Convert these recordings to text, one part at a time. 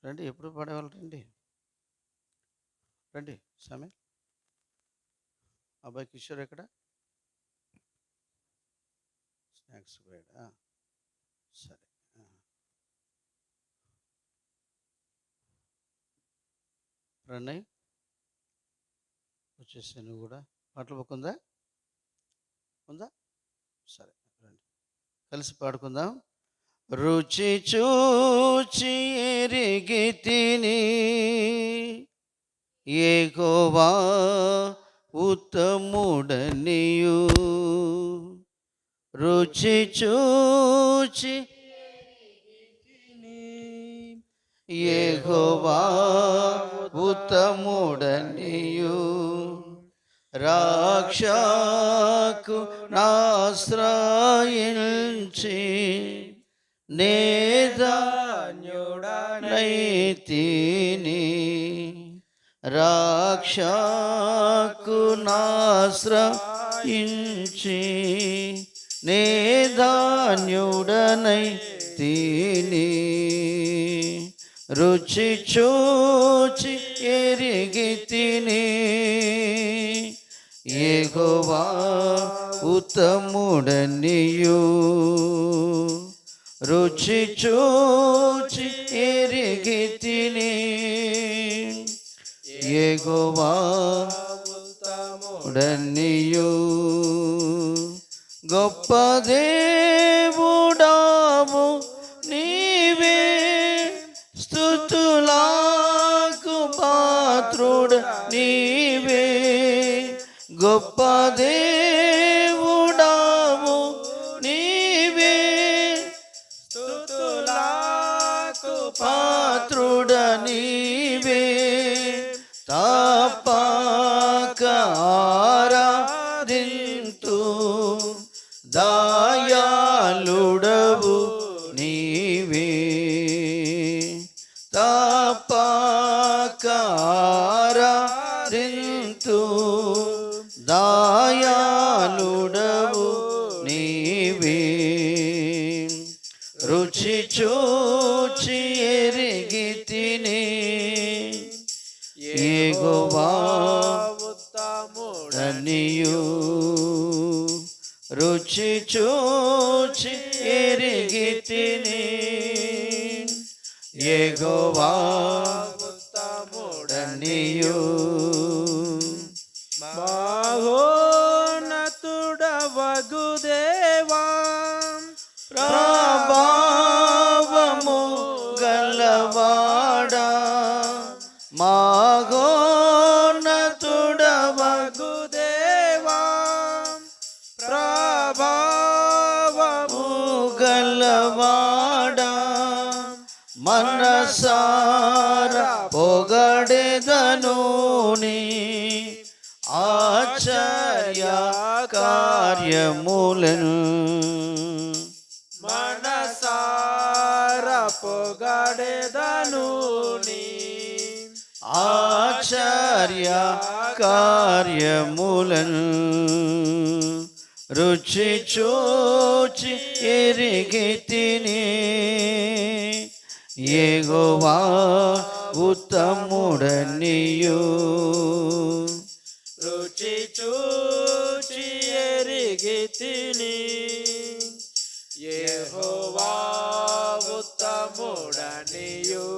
రండి, ఎప్పుడు పాడేవాళ్ళు రండి. రండి సమీర్. అబ్బాయి కిషోర్ ఎక్కడ? స్నాక్స్ పోయాడా? సరే. రండి, వచ్చేసి నువ్వు కూడా. పాటలు బుక్ ఉందా? సరే రండి, కలిసి పాడుకుందాం. రుచి చూచి ఎరిగి తిని యెహోవా ఉత్తముడనియు. రుచి చూచి యెహోవా ఉత్తముడనియు. రక్షకు నాశ్రయించి నేధన్యుడనైతిని. రక్షకు నాశ్రయించి నేధన్యుడనైతిని. రుచి చూచి ఎరిగి తిని యెహోవా ఉత్తముడనియు. రుచి చూచి ఎరిగి తిని యెహోవా ఉత్తముడనియు. గొప్ప దేవుడావు నీవే, స్తుతులకు పాత్రుడ నీవే. గొప్ప దేవుడావు నీవే, స్తుతులకు పాత్రుడ నీవే. తప్పక ఆరాధింతు దయాళుడవు నీవే. తప్పక ఆరాధింతు దయాళుడవు నీవే. రుచి చూచి ఎరిగి తిని యెహోవా ఉత్తముడనియు. రుచి చూచి ఎరిగి తిని యెహోవా ఉత్తముడనియు. మహోన్నతుడవగు దేవా, ప్రభావము గలవాడా. మహోన్నతుడవగు దేవా, ప్రభావము గలవాడా. మనసార పొగడెదను నీ ఆశ్చర్య కార్యములను. మనసార పొగడెదను నీ ఆశ్చర్య కార్యములను. రుచి చూచి ఎరిగి తిని యెహోవా ఉత్తముడనియు. రుచి చూచి ఎరిగి తిని యెహోవా ఉత్తముడనియు.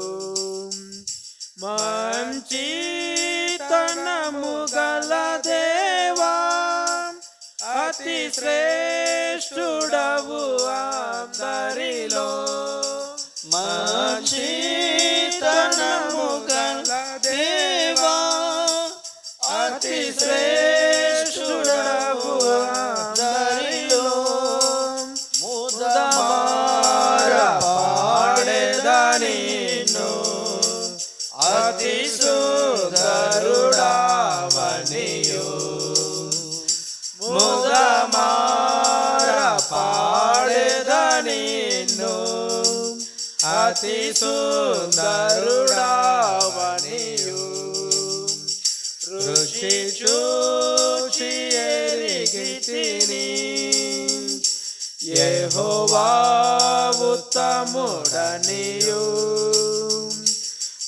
మంచితనము గల దేవా, అతి శ్రేష్ఠుడవు అందరిలో. మంచితనము గల దేవా, అతి శ్రేష్ఠుడవు అందరిలో. ముదమార పాడెదనిను అతి సుందరుడవనియు. ముదమార పాడెదనిను అతి సుందరుడవనియు. రుచి చూచి ఎరిగి తిని యెహోవా ఉత్తముడనియు.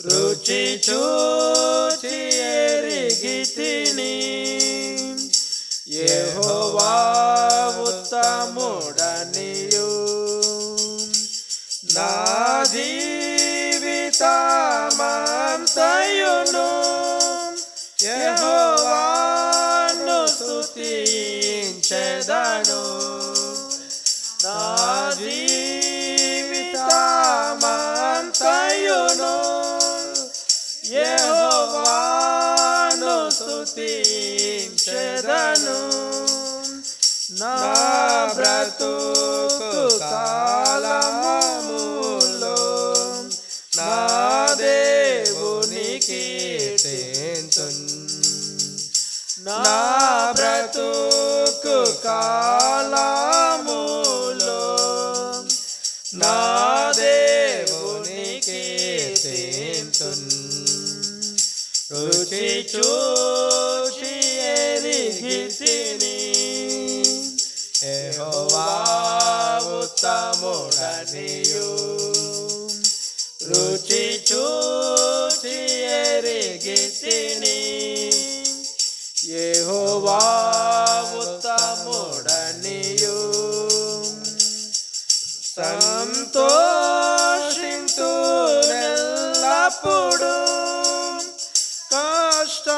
రుచి చూచి ఎరిగితిని యెహోవా ఉత్తముడనియు నా జీవితమంతయును యెహోవాను స్తుతించెదను నా జీవితమంతయును యెహోవాను స్తుతించెదను నా బ్రతుకు కాలములో నా దేవునికి నా బ్రతుకు కాలములో నా దేవునికి రుచి చూచి ఎరిగితిని యెహోవా ఉత్తముడనియు రుచి చూచి ఎరిగితిని యెహోవా ఉత్తముడనియు సంతోషింతు నెల్లప్పుడు కష్ట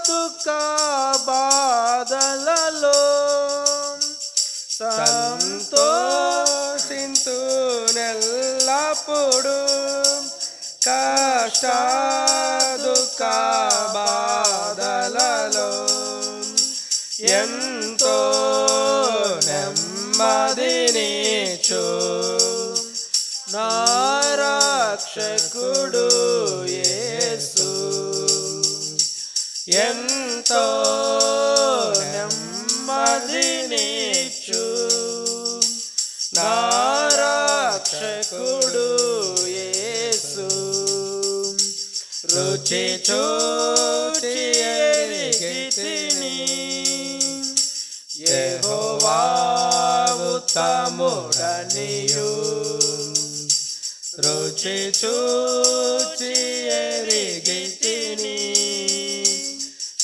దుఃఖ బాధలలో సంతోషింతు నెల్లప్పుడు కష్ట దుఃఖ బాధలలో ఎంతో నెమ్మదినిచ్చు నా రక్షకుడు యేసు ఎంతో నెమ్మదినిచ్చు నా రక్షకుడు యేసు రుచి చూచి ఎరిగితిని యెహోవా ఉత్తముడనియు రుచి చూచి ఎరిగితిని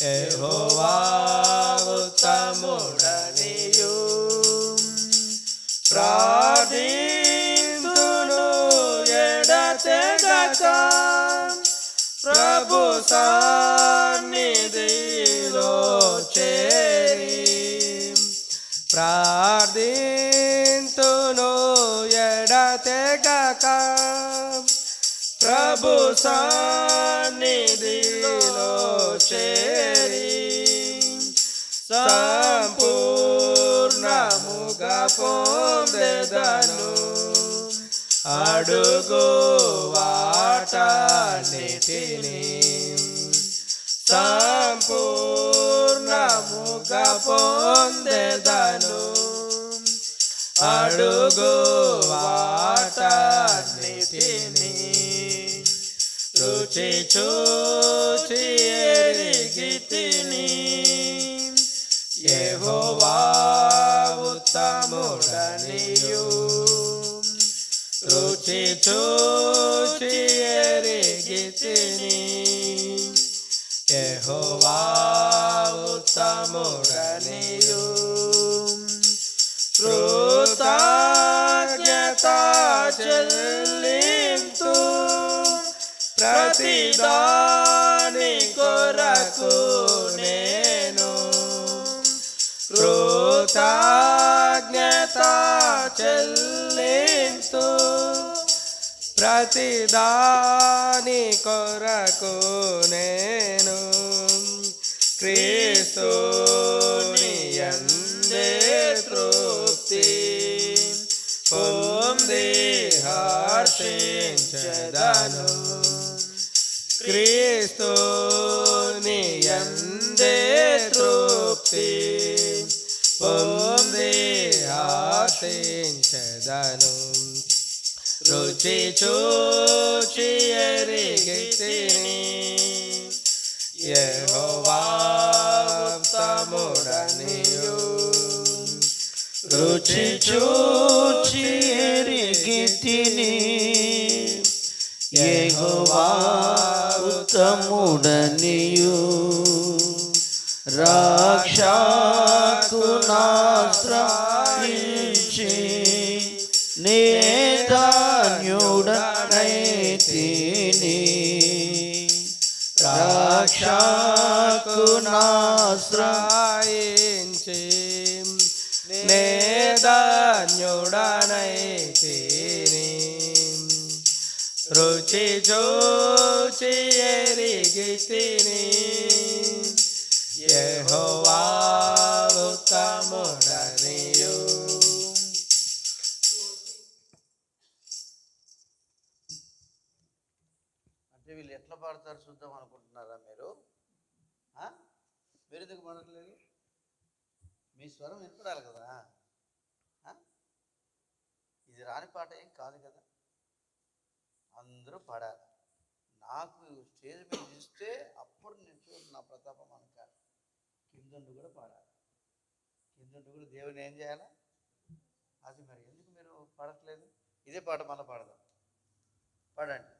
యెహోవా ఉత్తముడనియు ప్రార్థింతును ఎడతెగక ప్రభు సన్నిధిలో చేరి ప్రార్థింతును ఎడతెగక ప్రభు సన్నిధిలో చేరి సంపూర్ణముగా పొందెదను అడుగు వాటన్నిటిని సంపూర్ణముగా పొందెదను అడుగు వాటన్నిటిని రుచి చూచి ఎరిగితిని యెహోవా ఉత్తముడనియు రుచి చూచి ఎరిగితిని యెహోవా ఉత్తముడనియు కృతజ్ఞత చెల్లింతు ప్రతిదాని కొరకు నేను కృతజ్ఞత చెల్లింతు ప్రతిదాని కొరకు నేను క్రీస్తుని యందే తృప్తి పొంది హర్షించెదను క్రీస్తుని యందే తృప్తి పొంది హర్షించెదను రుచి చూచి ఎరిగితిని యెహోవా ఉత్తముడనియు రుచి చూచి ఎరిగితిని యెహోవా ఉత్తముడనియు రక్షకునాశ్రయించి నే ధన్యుడనైతిని రక్షకునాశ్రయించి నే ధన్యుడనైతిని రుచి చూచి ఎరిగితిని యెహోవా ఉత్తముడనియు. అంటే వీళ్ళు ఎట్లా పాడతారు చూద్దాం అనుకుంటున్నారా మీరు? మీరు ఎందుకు పాడట్లేదు? మీ స్వరం వినపడాలి కదా. ఇది రాని పాట ఏం కాదు కదా, అందరూ పాడాలి. నాకు స్టేజ్ మీద ఇస్తే అప్పుడు నేను చూడు నా ప్రతాపం అనకాలి. కిందండు కూడా పాడాలి, కిందండు కూడా దేవుని ఏం చేయాలి? అది మరి ఎందుకు మీరు పాడట్లేదు? ఇదే పాట మళ్ళీ పాడదాం, పాడండి.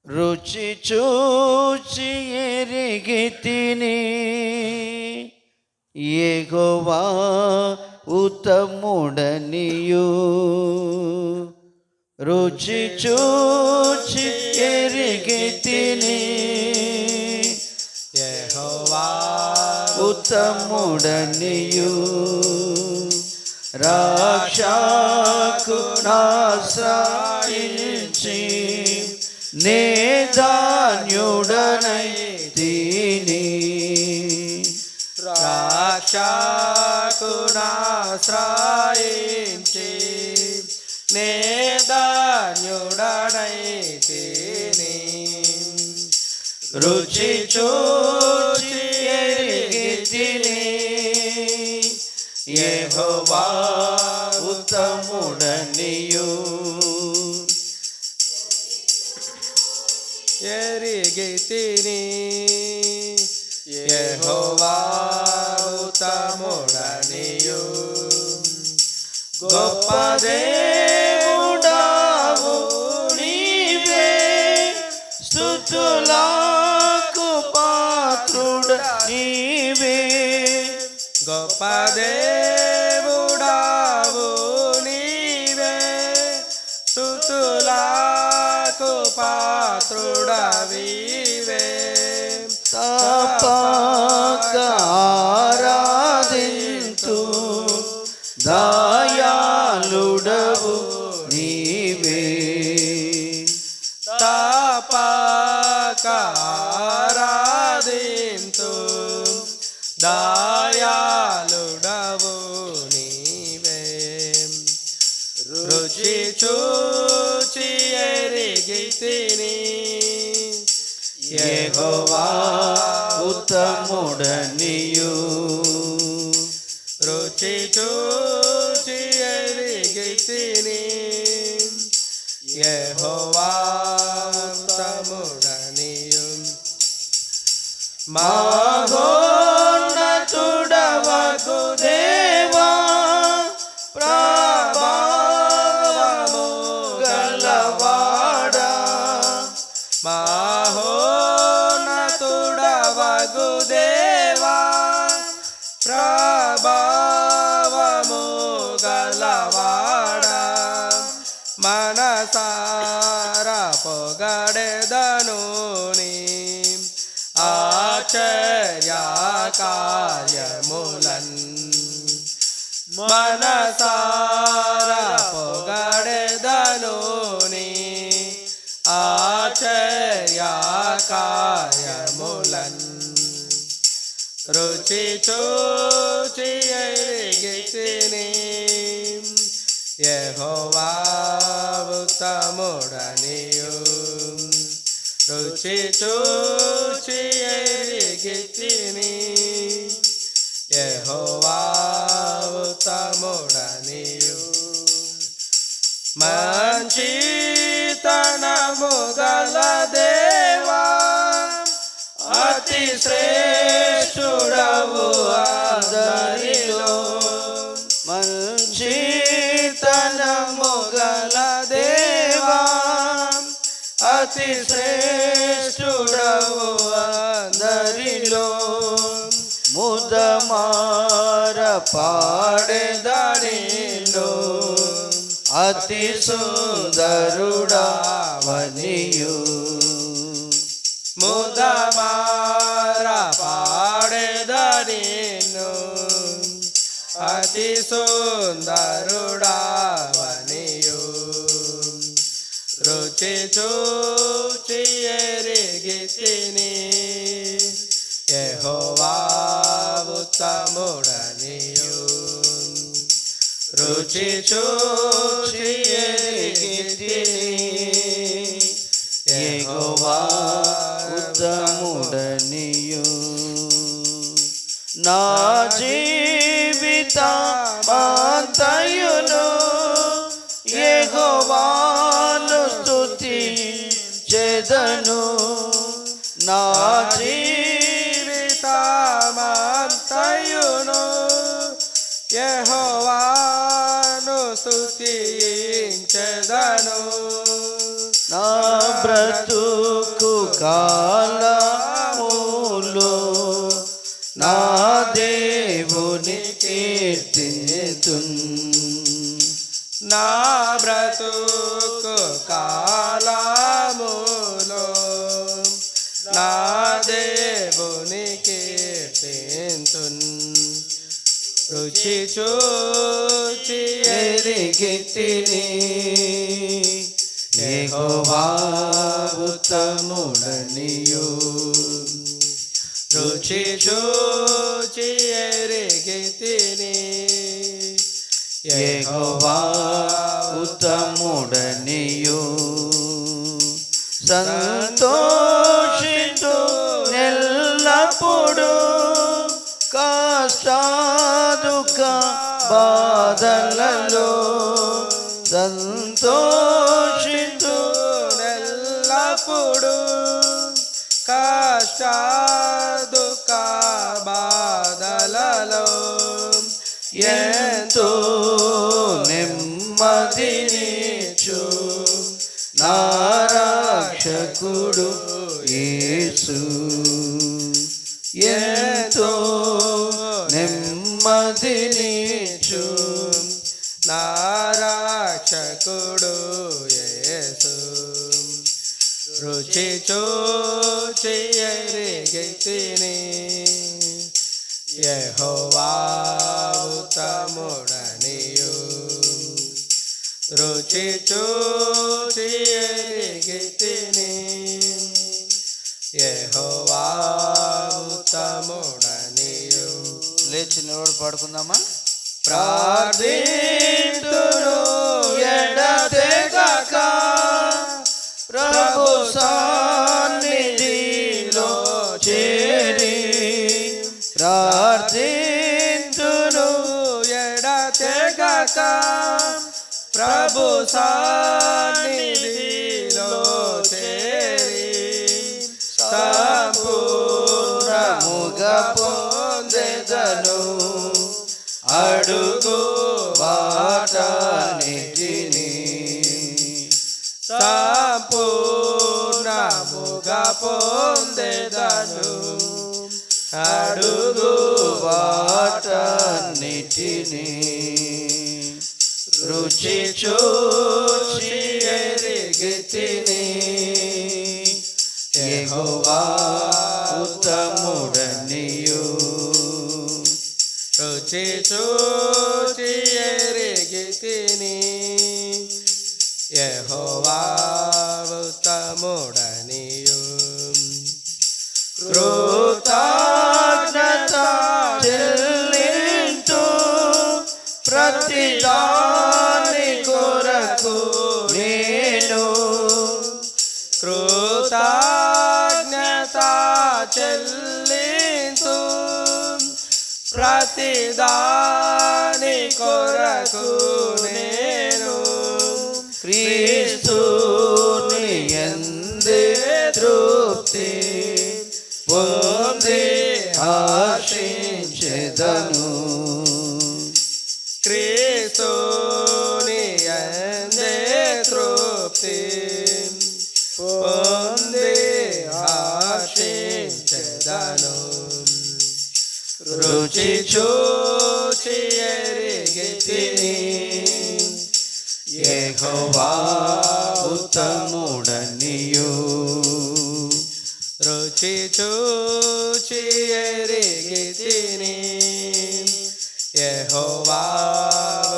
రుచి చూచి ఎరిగితిని యెహోవా ఉత్తముడనియు రుచి చూచి ఎరిగితిని యెహోవా ఉత్తముడనియు రక్షకునాశ్రయించి నే ధన్యుడనైతిని రక్షకునాశ్రయించి నే ధన్యుడనైతిని రుచి చూచి ఎరిగితిని యెహోవా ఉత్తముడనియు ఎరిగితిని యెహోవా ఉత్తముడనియు గొప్ప దేవుడవు నీవే స్తుతులకు పాత్రుడ నీవే గొప్ప దేవుడవు నీవే స్తుతులకు పాత్రుడవివే తపక ఆరాధింతు దయాళుడవు నీవే తపక ఆరాధింతు దయాళుడవు నీవే రుచి చూచి ఎరిగితిని యెహోవా ఉత్తముడనియు రుచి చూచి ఎరిగితిని యెహోవా ఉత్తముడనియు మహోన్నతుడవగు దేవా ప్రభావము గలవాడా మహోన్నతుడవగు దేవా ప్రభావము గలవాడా మనసార పొగడెదను నీ ఆశ్చర్య కార్యములన్ మనసార పొగడెదను నీ ఆశ్చర్య కార్యములన్ రుచి చూచి ఎరిగితిని యెహోవా ఉత్తముడనియు రుచి చూచి ఎరిగితిని యెహోవా ఉత్తముడనియు మంచితనము గల దేవా అతి శ్రేష్ఠుడవు అందరిలో మంచితనము గల దేవా అతి శ్రేష్ఠుడవు అందరిలో ముదమార పాడెదనిలో అతి సుందరుడవనియు ముదమార పాడెదనిను అతి సుందరుడవనియు రుచి చూచి ఎరిగితిని యెహోవా ఉత్తముడనియు రుచి చూచి ఎరిగితిని యెహోవా ఉత్తముడనియు నా జీవితమంతయును యెహోవాను స్తుతించెదను నా జీవితమంతయును యెహోవాను స్తుతించెదను నా బ్రతుకు కాలములో నా దేవుని కీర్తింతున్ నా బ్రతుకు కాలములో నా దేవుని కీర్తింతున్ రుచి చూచి ఎరిగితిని యెహోవా ఉత్తముడనియు రుచి చూచి ఎరిగితిని యెహోవా ఉత్తముడనియు సంతోషింతు ఎల్లప్పుడు కష్టాదుఃఖ బాధలలో సంతోషింతు ఎల్లప్పుడు కష్ట దుఃఖ బాధలలో ఎంతో నెమ్మదినిచ్చు నా రక్షకుడు యేసు ఎంతో నెమ్మదినిచ్చు నా రక్షకుడు యేసు రుచి చూచి ఎరిగితిని యెహోవా ఉత్తముడనియు రుచి చూచి ఎరిగితిని యెహోవా ఉత్తముడనియు లేచి నిలబడి పాడుకుందామా? ప్రార్థింతును ఎడతెగక ప్రభు సన్నిధిలో చేరి ప్రార్థింతును ఎడతెగక ప్రభు సన్నిధిలో చేరి సంపూర్ణముగా పొందెదను అడుగు వాటన్నిటిని సంపూర్ణముగా పొందెదను అడుగు వాటన్నిటిని రుచి చూచి ఎరిగితిని యెహోవా ఉత్తముడనియు రుచి చూచి ఎరిగితిని యెహోవా ఉత్తముడనియు కృతజ్ఞత చెల్లించు ప్రతిదాని కొరకు నేను కృతజ్ఞత చెల్లించు ప్రతిదాని కొరకు నేను క్రీస్తుని యందే తృప్తి పొంది ఆశించెదను క్రీస్తుని యందే తృప్తి రుచి చూచి ఎరిగితిని యెహోవా ఉత్తముడనియు రుచి చూచి ఎరిగితిని యెహోవా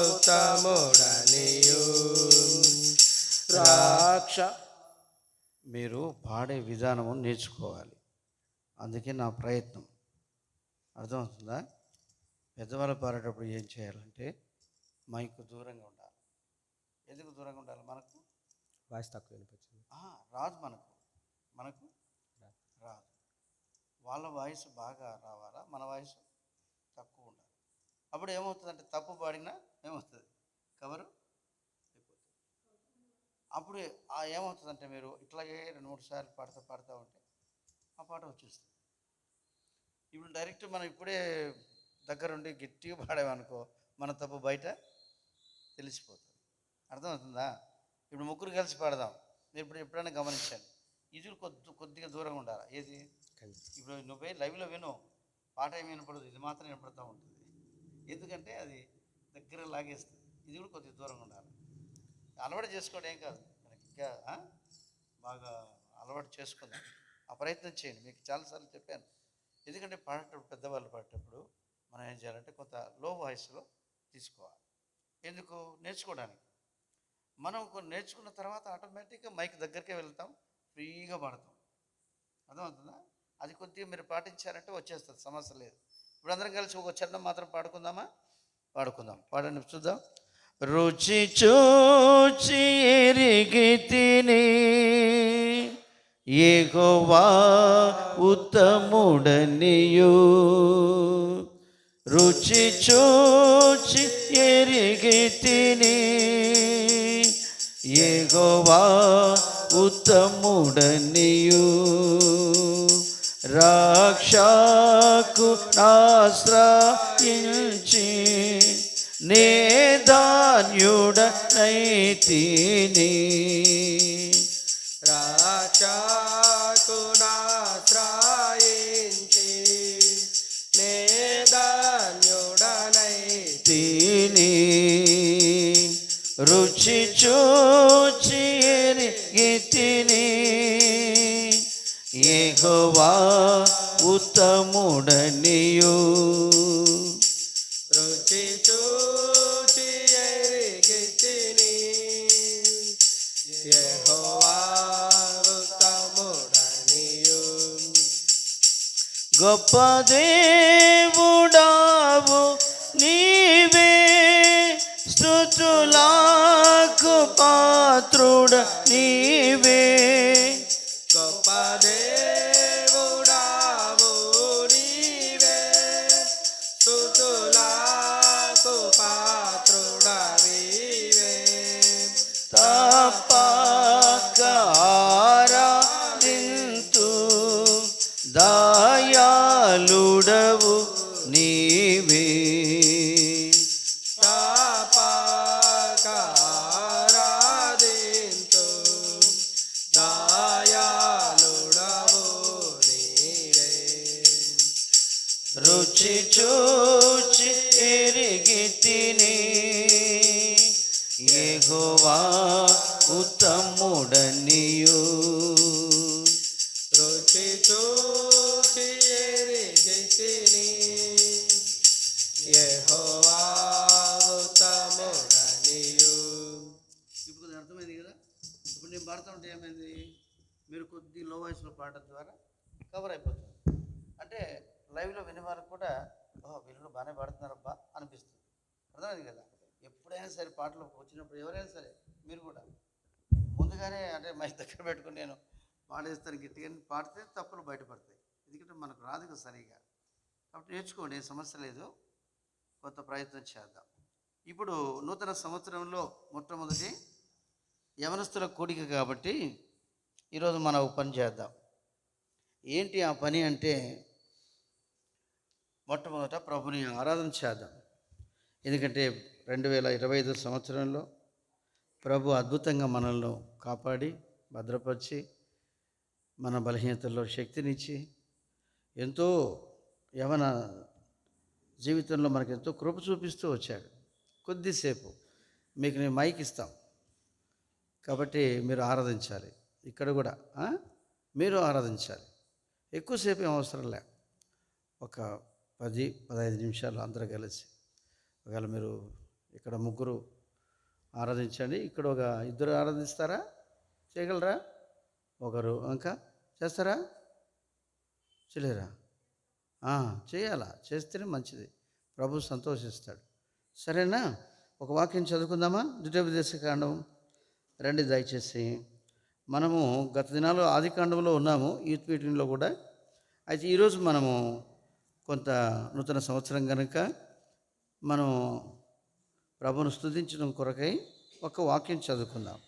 ఉత్తముడనియు. ద్రాక్ష మీరు పాడే విధానము నేర్చుకోవాలి. అందుకే నా ప్రయత్నం. అర్థమవుతుందా? పెద్దవాళ్ళు పాడేటప్పుడు ఏం చేయాలంటే మైకు దూరంగా ఉండాలి. ఎందుకు దూరంగా ఉండాలి? మనకు వాయిస్ తక్కువ వినిపించింది. రాదు, మనకు రాదు. వాళ్ళ వాయిస్ బాగా రావాలా, మన వాయిస్ తక్కువ ఉండాలి. అప్పుడు ఏమవుతుందంటే తప్పు పాడినా ఏమవుతుంది? కవరు అయిపోతుంది. అప్పుడు ఏమవుతుందంటే మీరు ఇట్లాగే 2-3 సార్లు పాడుతూ ఉంటే ఆ పాట వచ్చేస్తుంది. ఇప్పుడు డైరెక్ట్ మనం ఇప్పుడే దగ్గరుండి గట్టిగా పాడామనుకో మన తప్పు బయట తెలిసిపోతుంది. అర్థమవుతుందా? ఇప్పుడు ముగ్గురు కలిసి పాడదాం. మీరు ఎప్పుడైనా గమనించండి, ఇది కొద్దిగా దూరంగా ఉండాలి. ఏది? ఇప్పుడు నువ్వే లైవ్లో విను, పాట ఏమి వినపడదు, ఇది మాత్రం వినపడుతూ ఉంటుంది. ఎందుకంటే అది దగ్గర లాగేస్తుంది. ఇది కూడా కొద్దిగా దూరంగా ఉండాలి. అలవాటు చేసుకోవడం ఏం కాదు, మనకి ఇంకా బాగా అలవాటు చేసుకుందాం. ఆ ప్రయత్నం చేయండి. మీకు చాలాసార్లు చెప్పాను. ఎందుకంటే పాడేటప్పుడు, పెద్దవాళ్ళు పాడేటప్పుడు మనం ఏం చేయాలంటే కొంత లో వాయిస్లో తీసుకోవాలి. ఎందుకు? నేర్చుకోవడానికి. మనం కొన్ని నేర్చుకున్న తర్వాత ఆటోమేటిక్గా మైక్ దగ్గరికే వెళ్తాం, ఫ్రీగా పాడతాం. అర్థమవుతుందా? అది కొద్దిగా మీరు పాటించారంటే వచ్చేస్తుంది, సమస్య లేదు. ఇప్పుడు అందరం కలిసి ఒక చరణం మాత్రం పాడుకుందామా? పాడండి చూద్దాం. రుచి చూచి ఎరిగితిని యెహోవా ఉత్తముడనియు రుచి చూచి ఎరిగితిని యెహోవా ఉత్తముడనియు రక్షకు ఆశ్రయించి నే ధాన్యుడనైతిని రాక్షకునాశ్రయించి నే ధాన్యుడనైతిని రుచి చూచి ఎరిగితిని యెహోవా ఉత్తముడనియు రుచి చూచి ఎరిగితిని యెహోవా ఉత్తముడనియు. గొప్ప దేవుడావు నీవే స్తుతులకు పాత్రుడ నీవే గొప్ప దేవుడావు నీవే స్తుతులకు పాత్రుడవీవే తప్పక ఆరాధింతు దయాళుడవు నీవే ఆరాధింతు దయాళుడవు నీవే. రుచి చూచి ఎరిగితిని యెహోవా ఉత్తముడనియు రుచి చూచి ఎరిగితిని యెహోవా ఉత్తముడనియు. ఇప్పుడు అర్థమైంది కదా? ఇప్పుడు నేను పాడుతూ ఉంటే ఏమైంది? మీరు కొద్ది లో వాయిస్లో పాడటం ద్వారా కవర్ అయిపోతుంది. అంటే లైవ్లో వినే వాళ్ళకి కూడా వీళ్ళు బాగానే పాడుతున్నారబ్బా అనిపిస్తుంది. అర్థమైంది కదా? ఎప్పుడైనా సరే పాటలు వచ్చినప్పుడు ఎవరైనా సరే మీరు కూడా ముందుగానే అంటే మైక్ దగ్గర పెట్టుకుని నేను పాడేస్తాను గట్టిగా పాడితే తప్పులు బయటపడతాయి. ఎందుకంటే మనకు రాదు కదా సరిగా. కాబట్టి నేర్చుకోండి, సమస్య లేదు. కొంత ప్రయత్నం చేద్దాం. ఇప్పుడు నూతన సంవత్సరంలో మొట్టమొదటి యవనస్తుల కూడిక కాబట్టి ఈరోజు మనం ఒక పని చేద్దాం. ఏంటి ఆ పని అంటే మొట్టమొదట ప్రభుని ఆరాధన చేద్దాం. ఎందుకంటే 2025 సంవత్సరంలో ప్రభు అద్భుతంగా మనల్ని కాపాడి భద్రపరిచి మన బలహీనతల్లో శక్తినిచ్చి ఎంతో యవన జీవితంలో మనకు ఎంతో కృప చూపిస్తూ వచ్చాడు. కొద్దిసేపు మీకు నేను మైక్ ఇస్తాం, కాబట్టి మీరు ఆరాధించాలి. ఇక్కడ కూడా మీరు ఆరాధించాలి. ఎక్కువసేపు ఏం అవసరం లే, ఒక 10-15 నిమిషాలు అందరూ కలిసి. ఒకవేళ మీరు ఇక్కడ ముగ్గురు ఆరాధించండి, ఇక్కడ ఒక ఇద్దరు ఆరాధిస్తారా, చేయగలరా? ఒకరు ఇంకా చేస్తారా, చేయలేరా? చేయాలా, చేస్తేనే మంచిది, ప్రభు సంతోషిస్తాడు. సరేనా? ఒక వాక్యం చదువుకుందామా? ద్వితీయోపదేశకాండం రండి దయచేసి. మనము గత దినాలు ఆదికాండంలో ఉన్నాము, యూత్ మీటింగ్లో కూడా. అయితే ఈరోజు మనము కొంత నూతన సంవత్సరం కనుక మనం ప్రభును స్తుతించడం కొరకై ఒక వాక్యం చదువుకుందాం.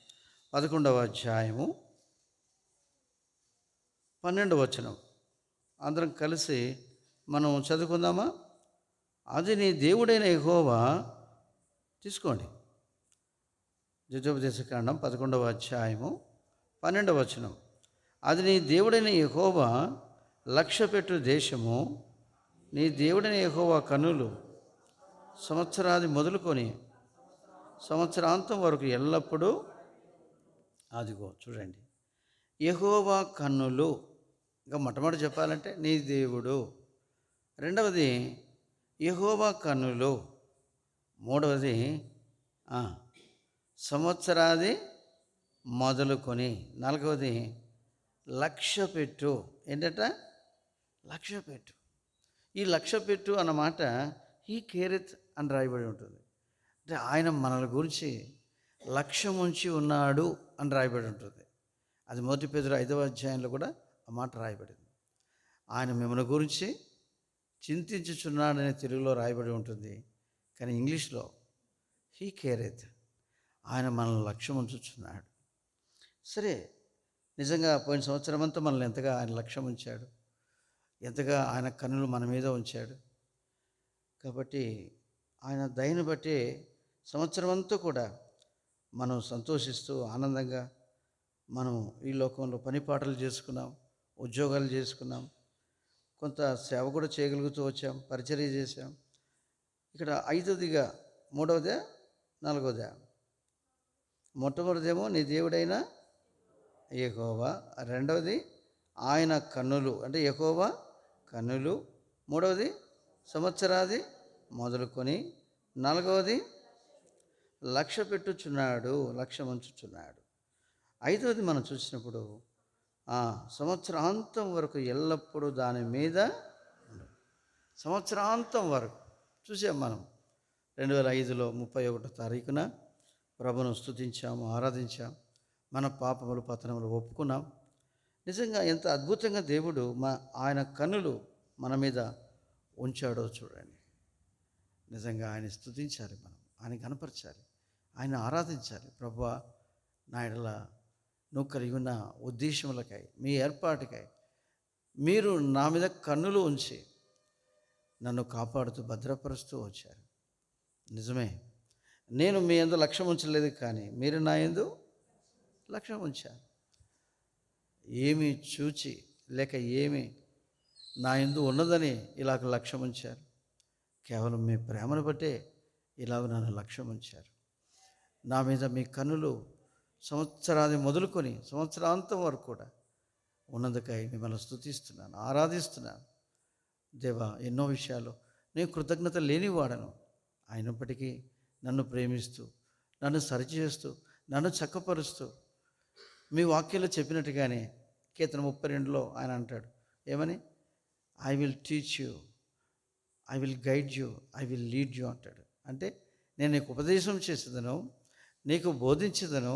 11వ అధ్యాయము 12వ వచనం అందరం కలిసి మనం చదువుకుందామా? అది నీ దేవుడైన యెహోవా, తీసుకోండి, ద్వితీయోపదేశకాండం 11వ అధ్యాయము 12వ వచనం. అది నీ దేవుడైన యెహోవా లక్ష్యపెట్టు దేశము, నీ దేవుడైన యెహోవా కన్నులు సంవత్సరాది మొదలుకొని సంవత్సరాంతం వరకు ఎల్లప్పుడూ, అదిగో చూడండి, యెహోవా కన్నులు. ఇంకా మొట్టమొదటి చెప్పాలంటే నీ దేవుడు, రెండవది యెహోవా కన్నులు, మూడవది సంవత్సరాది మొదలుకొని, నాలుగవది లక్ష్యపెట్టు. ఏంటట? లక్ష్యపెట్టు. ఈ లక్ష్యపెట్టు అన్నమాట హీ కేరెత్ అని రాయబడి ఉంటుంది. అంటే ఆయన మనల గురించి లక్ష్యం ఉంచి ఉన్నాడు అని రాయబడి ఉంటుంది. అది 1 పేతురు 5వ అధ్యాయంలో కూడా ఆ మాట రాయబడింది. ఆయన మిమ్మల్ని గురించి చింతించుచున్నాడని తెలుగులో రాయబడి ఉంటుంది, కానీ ఇంగ్లీష్లో హీ కేరెత్, ఆయన మనల్ని లక్ష్యం ఉంచుచున్నాడు. సరే, నిజంగా పోయిన సంవత్సరం అంతా మనల్ని ఎంతగా ఆయన లక్ష్యం ఉంచాడు, ఎంతగా ఆయన కన్నులు మన మీద ఉంచాడు. కాబట్టి ఆయన దయను బట్టి సంవత్సరం అంతా కూడా మనం సంతోషిస్తూ ఆనందంగా మనం ఈ లోకంలో పనిపాటలు చేసుకున్నాం, ఉద్యోగాలు చేసుకున్నాం, కొంత సేవ కూడా చేయగలుగుతూ వచ్చాం, పరిచర్య చేశాం. ఇక్కడ 5వదిగా 3వదా 4వదా? మొట్టమొదటిదేమో నీ దేవుడైన యెహోవా, రెండవది ఆయన కన్నులు అంటే యెహోవా కన్నులు, మూడవది సంవత్సరాది మొదలుకొని, నాలుగవది లక్ష్య పెట్టుచున్నాడు, లక్ష్యం ఉంచుచున్నాడు. 5వది మనం చూసినప్పుడు సంవత్సరాంతం వరకు ఎల్లప్పుడూ దాని మీద, సంవత్సరాంతం వరకు చూసాం మనం. 2005లో 31వ తారీఖున ప్రభును స్తుతించాము, ఆరాధించాం, మన పాపములు పతనములు ఒప్పుకున్నాం. నిజంగా ఎంత అద్భుతంగా దేవుడు ఆయన కన్నులు మన మీద ఉంచాడో చూడండి. నిజంగా ఆయన స్తుతించాలి, మనం ఆయన కనపరచాలి, ఆయన ఆరాధించాలి. ప్రభువా, నా ఎడల నువ్వు కలిగి ఉన్న ఉద్దేశములకై, మీ ఏర్పాటుకై మీరు నా మీద కన్నులు ఉంచి నన్ను కాపాడుతూ భద్రపరుస్తూ వచ్చారు. నిజమే, నేను మీ యందు లక్ష్యం ఉంచలేదు, కానీ మీరు నా యందు లక్ష్యం ఉంచారు. ఏమి చూచి లేక ఏమి నా యందు ఉన్నదని ఇలాగ లక్ష్యం ఉంచారు. కేవలం మీ ప్రేమను బట్టే ఇలాగ నన్ను లక్ష్యం ఉంచారు. నా మీద మీ కన్నులు సంవత్సరాది మొదలుకొని సంవత్సరాంతం వరకు కూడా ఉన్నందుకై మిమ్మల్ని స్తుతిస్తున్నాను, ఆరాధిస్తున్నాను. దేవా, ఎన్నో విషయాలు నేను కృతజ్ఞత లేనివాడను, అయినప్పటికీ నన్ను ప్రేమిస్తూ, నన్ను సరిచేస్తూ, నన్ను చక్కపరుస్తూ, మీ వాక్యంలో చెప్పినట్టుగానే కీర్తన 32లో ఆయన అంటాడు, ఏమని? I will teach you, I will guide you, I will lead you అంటాడు. అంటే నేను నీకు ఉపదేశం చేసేదను, నీకు బోధించేదను,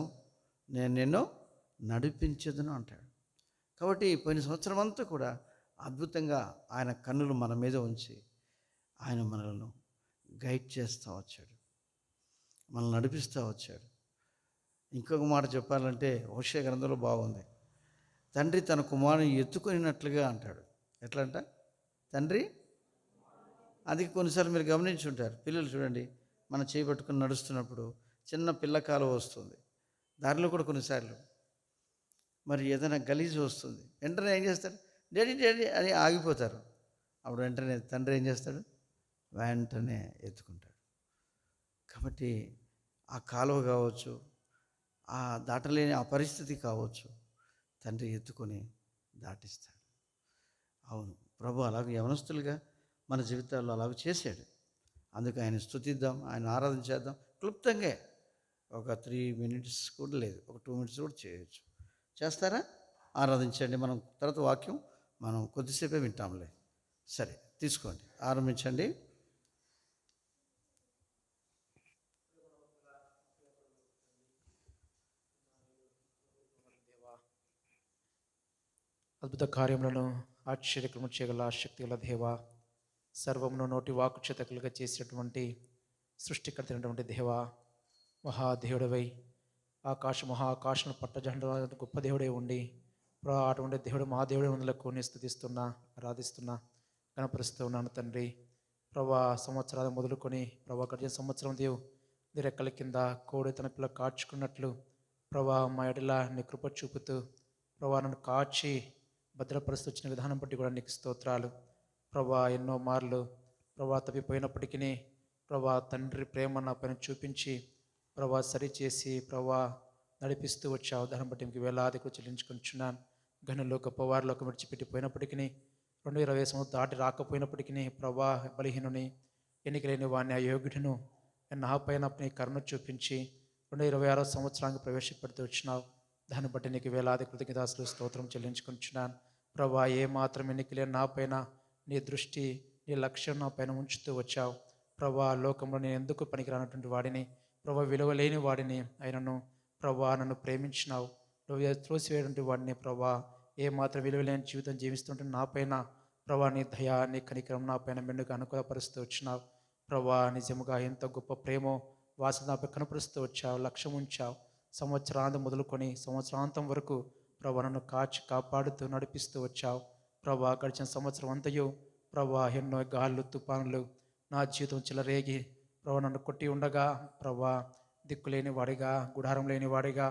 నేను నిన్ను నడిపించేదను అంటాడు. కాబట్టి పోయిన సంవత్సరం అంతా కూడా అద్భుతంగా ఆయన కన్నులు మన మీద ఉంచి ఆయన మనలను గైడ్ చేస్తూ వచ్చాడు, మనల్ని నడిపిస్తూ వచ్చాడు. ఇంకొక మాట చెప్పాలంటే హోషేయ గ్రంథంలో బాగుంది. తండ్రి తన కుమారుని ఎత్తుకొనినట్లుగా అంటాడు. ఎట్లా అంట? తండ్రి, అది కొన్నిసార్లు మీరు గమనించి ఉంటారు, పిల్లలు చూడండి, మనం చేపట్టుకుని నడుస్తున్నప్పుడు చిన్న పిల్ల కాలువ వస్తుంది, దారిలో కూడా కొన్నిసార్లు మరి ఏదైనా గలీజు వస్తుంది, వెంటనే ఏం చేస్తారు? డాడీ డాడీ అని ఆగిపోతారు. అప్పుడు వెంటనే తండ్రి ఏం చేస్తాడు? వెంటనే ఎత్తుకుంటాడు. కాబట్టి ఆ కాలువ కావచ్చు, ఆ దాటలేని ఆ పరిస్థితి కావచ్చు, తండ్రి ఎత్తుకొని దాటిస్తాడు. అవును, ప్రభు అలాగ యవనస్తులుగా మన జీవితాల్లో అలాగ చేశాడు. అందుకు ఆయన స్తుతిద్దాం, ఆయన ఆరాధించేద్దాం. క్లుప్తంగా ఒక 3 మినిట్స్ కూడా లేదు, ఒక 2 మినిట్స్ కూడా చేయొచ్చు. చేస్తారా? ఆరాధించండి. మనం తర్వాత వాక్యం మనం కొద్దిసేపే వింటాంలే. సరే, తీసుకోండి, ఆరంభించండి. అద్భుత కార్యములను ఆశ్చర్యక్రమం చేయగల శక్తి గల దేవ, సర్వమును నోటి వాక్కు చేత కలుగ చేసినటువంటి సృష్టికర్త అయినటువంటి దేవ, మహాదేవుడవై మహాకాశం పట్టజండ గొప్ప దేవుడే ఉండి అటువంటి దేవుడు మా దేవుడే ఉందులకు నేను స్థుతిస్తున్నా, ఆరాధిస్తున్నా, గణపరుస్తూ ఉన్నాను తండ్రి. ప్రభా సంవత్సరాలు మొదలుకొని ప్రభా గడిచిన సంవత్సరం నీ రెక్కల కింద కోడి తన పిల్ల కాచుకున్నట్లు ప్రభా మా ఎడల నీ కృప చూపుతూ ప్రభా నన్ను కాచి భద్రపరుస్తూ వచ్చిన విధానం బట్టి కూడా నీకు స్తోత్రాలు ప్రభా. ఎన్నో మార్లు ప్రభా తప్పిపోయినప్పటికీ ప్రభా తండ్రి ప్రేమ నా పైన చూపించి ప్రభా సరిచేసి ప్రభా నడిపిస్తూ వచ్చావు. దాన్ని బట్టి మీకు వేలాది కూడా చెల్లించుకుంటున్నాను. గనులు గొప్పవారిలోకి విడిచిపెట్టిపోయినప్పటికీ 2020 సంవత్సరం దాటి రాకపోయినప్పటికీ ప్రభా బలహీనుని ఎన్నికలేని వాడిని అయోగ్యుడును నా పైన నీ కరుణ చూపించి 2026 సంవత్సరానికి ప్రవేశపెడుతూ వచ్చినావు. దాన్ని బట్టి నీకు వేలాది కృతజ్ఞతాస్తులు స్తోత్రం చెల్లించుకుంటున్నాను ప్రభా. ఏ మాత్రం ఎన్నికలేని నా పైన నీ దృష్టి నీ లక్ష్యం నా పైన ఉంచుతూ వచ్చావు ప్రభా. లోకంలో నేను ఎందుకు పనికిరానటువంటి వాడిని ప్రభా, విలువలేని వాడిని అయినను ప్రభా నన్ను ప్రేమించినావు. నువ్వు త్రోసివేటువంటి వాడిని ప్రభా, ఏ మాత్రం విలువలేని జీవితం జీవిస్తుంటే నా పైన ప్రభా నీ దయా నీ కనికరం నా పైన మెండుగా అనుకూలపరుస్తూ వచ్చినావు ప్రభా. నిజముగా ఎంత గొప్ప ప్రేమో వాసన నాపై కనపరుస్తూ వచ్చావు, లక్ష్యం ఉంచావు. సంవత్సరాంతం మొదలుకొని సంవత్సరాంతం వరకు ప్రభా నన్ను కాచి కాపాడుతూ నడిపిస్తూ వచ్చావు ప్రభా. గడిచిన సంవత్సరం అంతయు ప్రభా ఎన్నో గాళ్ళు తుఫానులు నా జీవితం చిలరేగి ప్రభా నన్ను కొట్టి ఉండగా ప్రభా దిక్కులేని వాడిగా గుడారం లేని వాడిగా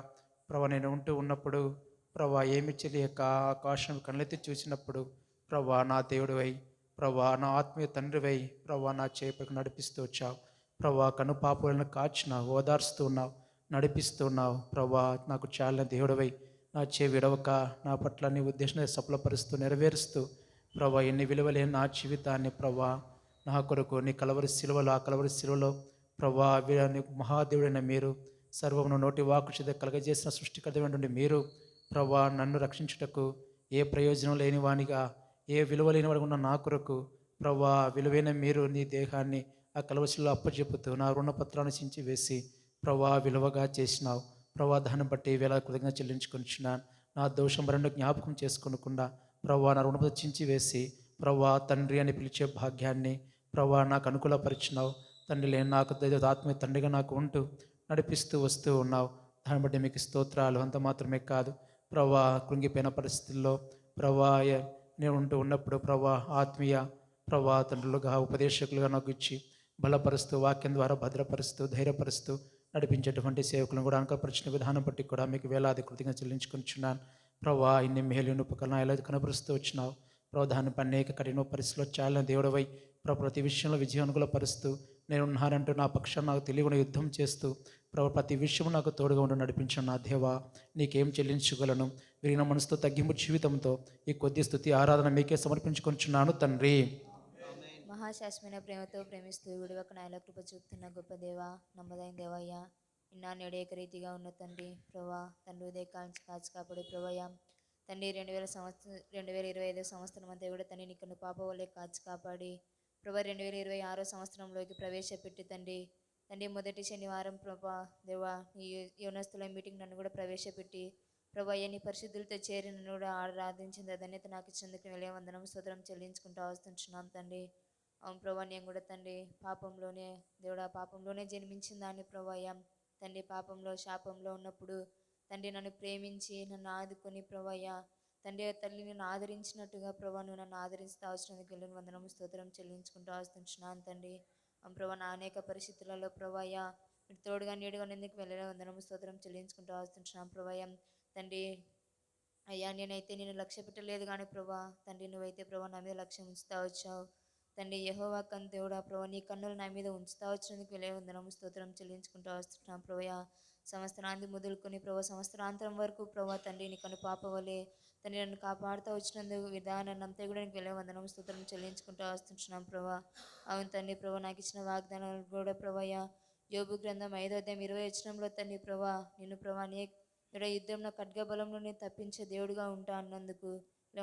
ప్రభా నేను ఉంటూ ఉన్నప్పుడు ప్రభా ఏమి తెలియక ఆకాశం కళ్ళెత్తి చూసినప్పుడు ప్రభా నా దేవుడివై ప్రభా నా ఆత్మీయ తండ్రివై ప్రభా నా చేపకు నడిపిస్తూ వచ్చావు ప్రభా. కను పాపులను కాచినావు, ఓదార్స్తూ ఉన్నావు, నడిపిస్తూ ఉన్నావు ప్రభా. నాకు చాలిన దేవుడివై నా విడవక నా పట్ల నీ ఉద్దేశం సఫలపరుస్తూ నెరవేరుస్తూ ప్రభా ఎన్ని విలువలేని నా జీవితాన్ని ప్రభా నా కొరకు నీ కలవరి శిలువలో ఆ కలవరి శిలువలో ప్రభా మహాదేవుడైన మీరు సర్వమును నోటి వాక్కు చేత కలగజేసిన సృష్టికర్తమైనటువంటి మీరు ప్రభా నన్ను రక్షించుటకు ఏ ప్రయోజనం లేని వానిగా ఏ విలువ లేని వాడు ఉన్న నా కొరకు ప్రభా విలువైన మీరు నీ దేహాన్ని ఆ కలవశిలో అప్పచెప్పుతూ నా రుణపత్రాన్ని చించి వేసి ప్రభా విలువగా చేసినావు ప్రభా. దాన్ని బట్టి వేళ కృతజ్ఞత చెల్లించుకొనిచున్నాను. నా దోషం రెండు జ్ఞాపకం చేసుకోకుండా ప్రభా నా రుణపత్రం చించి వేసి ప్రభా తండ్రి అని పిలిచే భాగ్యాన్ని ప్రభా నాకు అనుకూలపరిచినావు తండ్రి. లేని నాకు ఆత్మీయ తండ్రిగా నాకు ఉంటూ నడిపిస్తూ వస్తూ ఉన్నావు. దాన్ని బట్టి మీకు స్తోత్రాలు. అంత మాత్రమే కాదు ప్రభా, కృంగిపోయిన పరిస్థితుల్లో ప్రభా నేను ఉంటూ ఉన్నప్పుడు ప్రభా ఆత్మీయ ప్రభా తండ్రులుగా ఉపదేశకులుగా నాకు ఇచ్చి బలపరుస్తూ వాక్యం ద్వారా భద్రపరుస్తూ ధైర్యపరుస్తూ నడిపించేటువంటి సేవకులను కూడా అనుకపరిచిన విధానం బట్టి కూడా మీకు వేలాది కృతజ్ఞత చెల్లించుకుంటున్నాను ప్రభా. ఇన్ని మేలు ఉపకరణ ఎలా కనపరుస్తూ వచ్చినావు ప్రభా. దానిపై అనేక కఠిన పరిస్థితుల్లో చాలా దేవుడవై ప్రభు ప్రతి విషయంలో విజయం అనుకూలపరుస్తూ నేను ఉన్నానంటూ నా పక్షాన్ని నాకు తెలియకుండా యుద్ధం చేస్తూ ప్రభు ప్రతి విషయం నాకు తోడుగా ఉండి నడిపించిన నా దేవా నీకేం చెల్లించగలను. విరిగిన మనసుతో తగ్గింపు జీవితంతో ఈ కొద్ది స్థుతి ఆరాధన మీకే సమర్పించుకొనిచున్నాను తండ్రి. మహాశాశ్వమైన ప్రేమతో ప్రేమిస్తూ విడివక నాయల కృప చూపుతున్న గొప్ప దేవ, నమ్మదైన దేవయ్య, ఇన్నా నేడేక రీతిగా ఉన్న తండ్రి ప్రభా. తండ్రి ఉదయ కాచి కాపాడు ప్రభయ్య తండ్రి. 2025 సంవత్సరం అంతా కూడా తండ్రి నీకు పాప వల్లే కాచి కాపాడి ప్రభా 2026 సంవత్సరంలోకి ప్రవేశపెట్టి తండ్రి మొదటి శనివారం ప్రభా దేవా ఈ యోనస్తుల మీటింగ్ నన్ను కూడా ప్రవేశపెట్టి ప్రభా ఎన్ని పరిశుద్ధులతో చేరి నన్ను కూడా ఆరాధించిన ధన్యత నాకు ఇచ్చేందుకు వెళ్ళే వందనం స్తోత్రం చెల్లించుకుంటూ వస్తున్నాం తండ్రి. అవును ప్రభా, నేను కూడా తండ్రి పాపంలోనే జన్మించిన దాన్ని ప్రభాయ తండ్రి. పాపంలో శాపంలో ఉన్నప్పుడు తండ్రి నన్ను ప్రేమించి నన్ను ఆదుకొని ప్రభాయ తండ్రి తల్లి నన్ను ఆదరించినట్టుగా ప్రభా నువ్వు నన్ను ఆదరిస్తూ వచ్చినందుకు వెళ్ళిన వందనం స్తోత్రం చెల్లించుకుంటూ వస్తున్నాను తండ్రి. ప్రభా నా అనేక పరిస్థితులలో ప్రభాయ మీరు తోడుగా నీడుగా ఎందుకు వెళ్ళే వందనం స్తోత్రం చెల్లించుకుంటూ వస్తున్నాను ప్రభాయ తండ్రి. అయ్యా నేనైతే నేను లక్ష్య పెట్టలేదు కానీ ప్రభా తండ్రి నువ్వైతే ప్రభా నా మీద లక్ష్యం ఉంచుతా వచ్చావు తండ్రి యెహోవా కన్ను దేవుడా ప్రభా నీ కన్నులు నా మీద ఉంచుతా వచ్చినందుకు వెళ్ళే వందనము స్తోత్రం చెల్లించుకుంటూ వస్తున్నాం ప్రభా. సంవత్సరాంతి మొదలుకొని ప్రభా సంవత్సరాంతరం వరకు ప్రభా తండ్రి నీ కన్ను పాప వలె తండ్రి నన్ను కాపాడుతూ వచ్చినందుకు విధానాన్ని అంతా కూడా నీకు వెళ్ళే వందనం స్తోత్రం చెల్లించుకుంటూ వస్తున్నాం ప్రభా. అవును తండ్రి ప్రభా నాకు ఇచ్చిన వాగ్దానాలు కూడా ప్రభాయ యోబు గ్రంథం 5:20 తండ్రి ప్రభా నిన్ను ప్రభా నీ యుద్ధంలో ఖడ్గ బలంలో నేను తప్పించే దేవుడిగా ఉంటా అన్నందుకు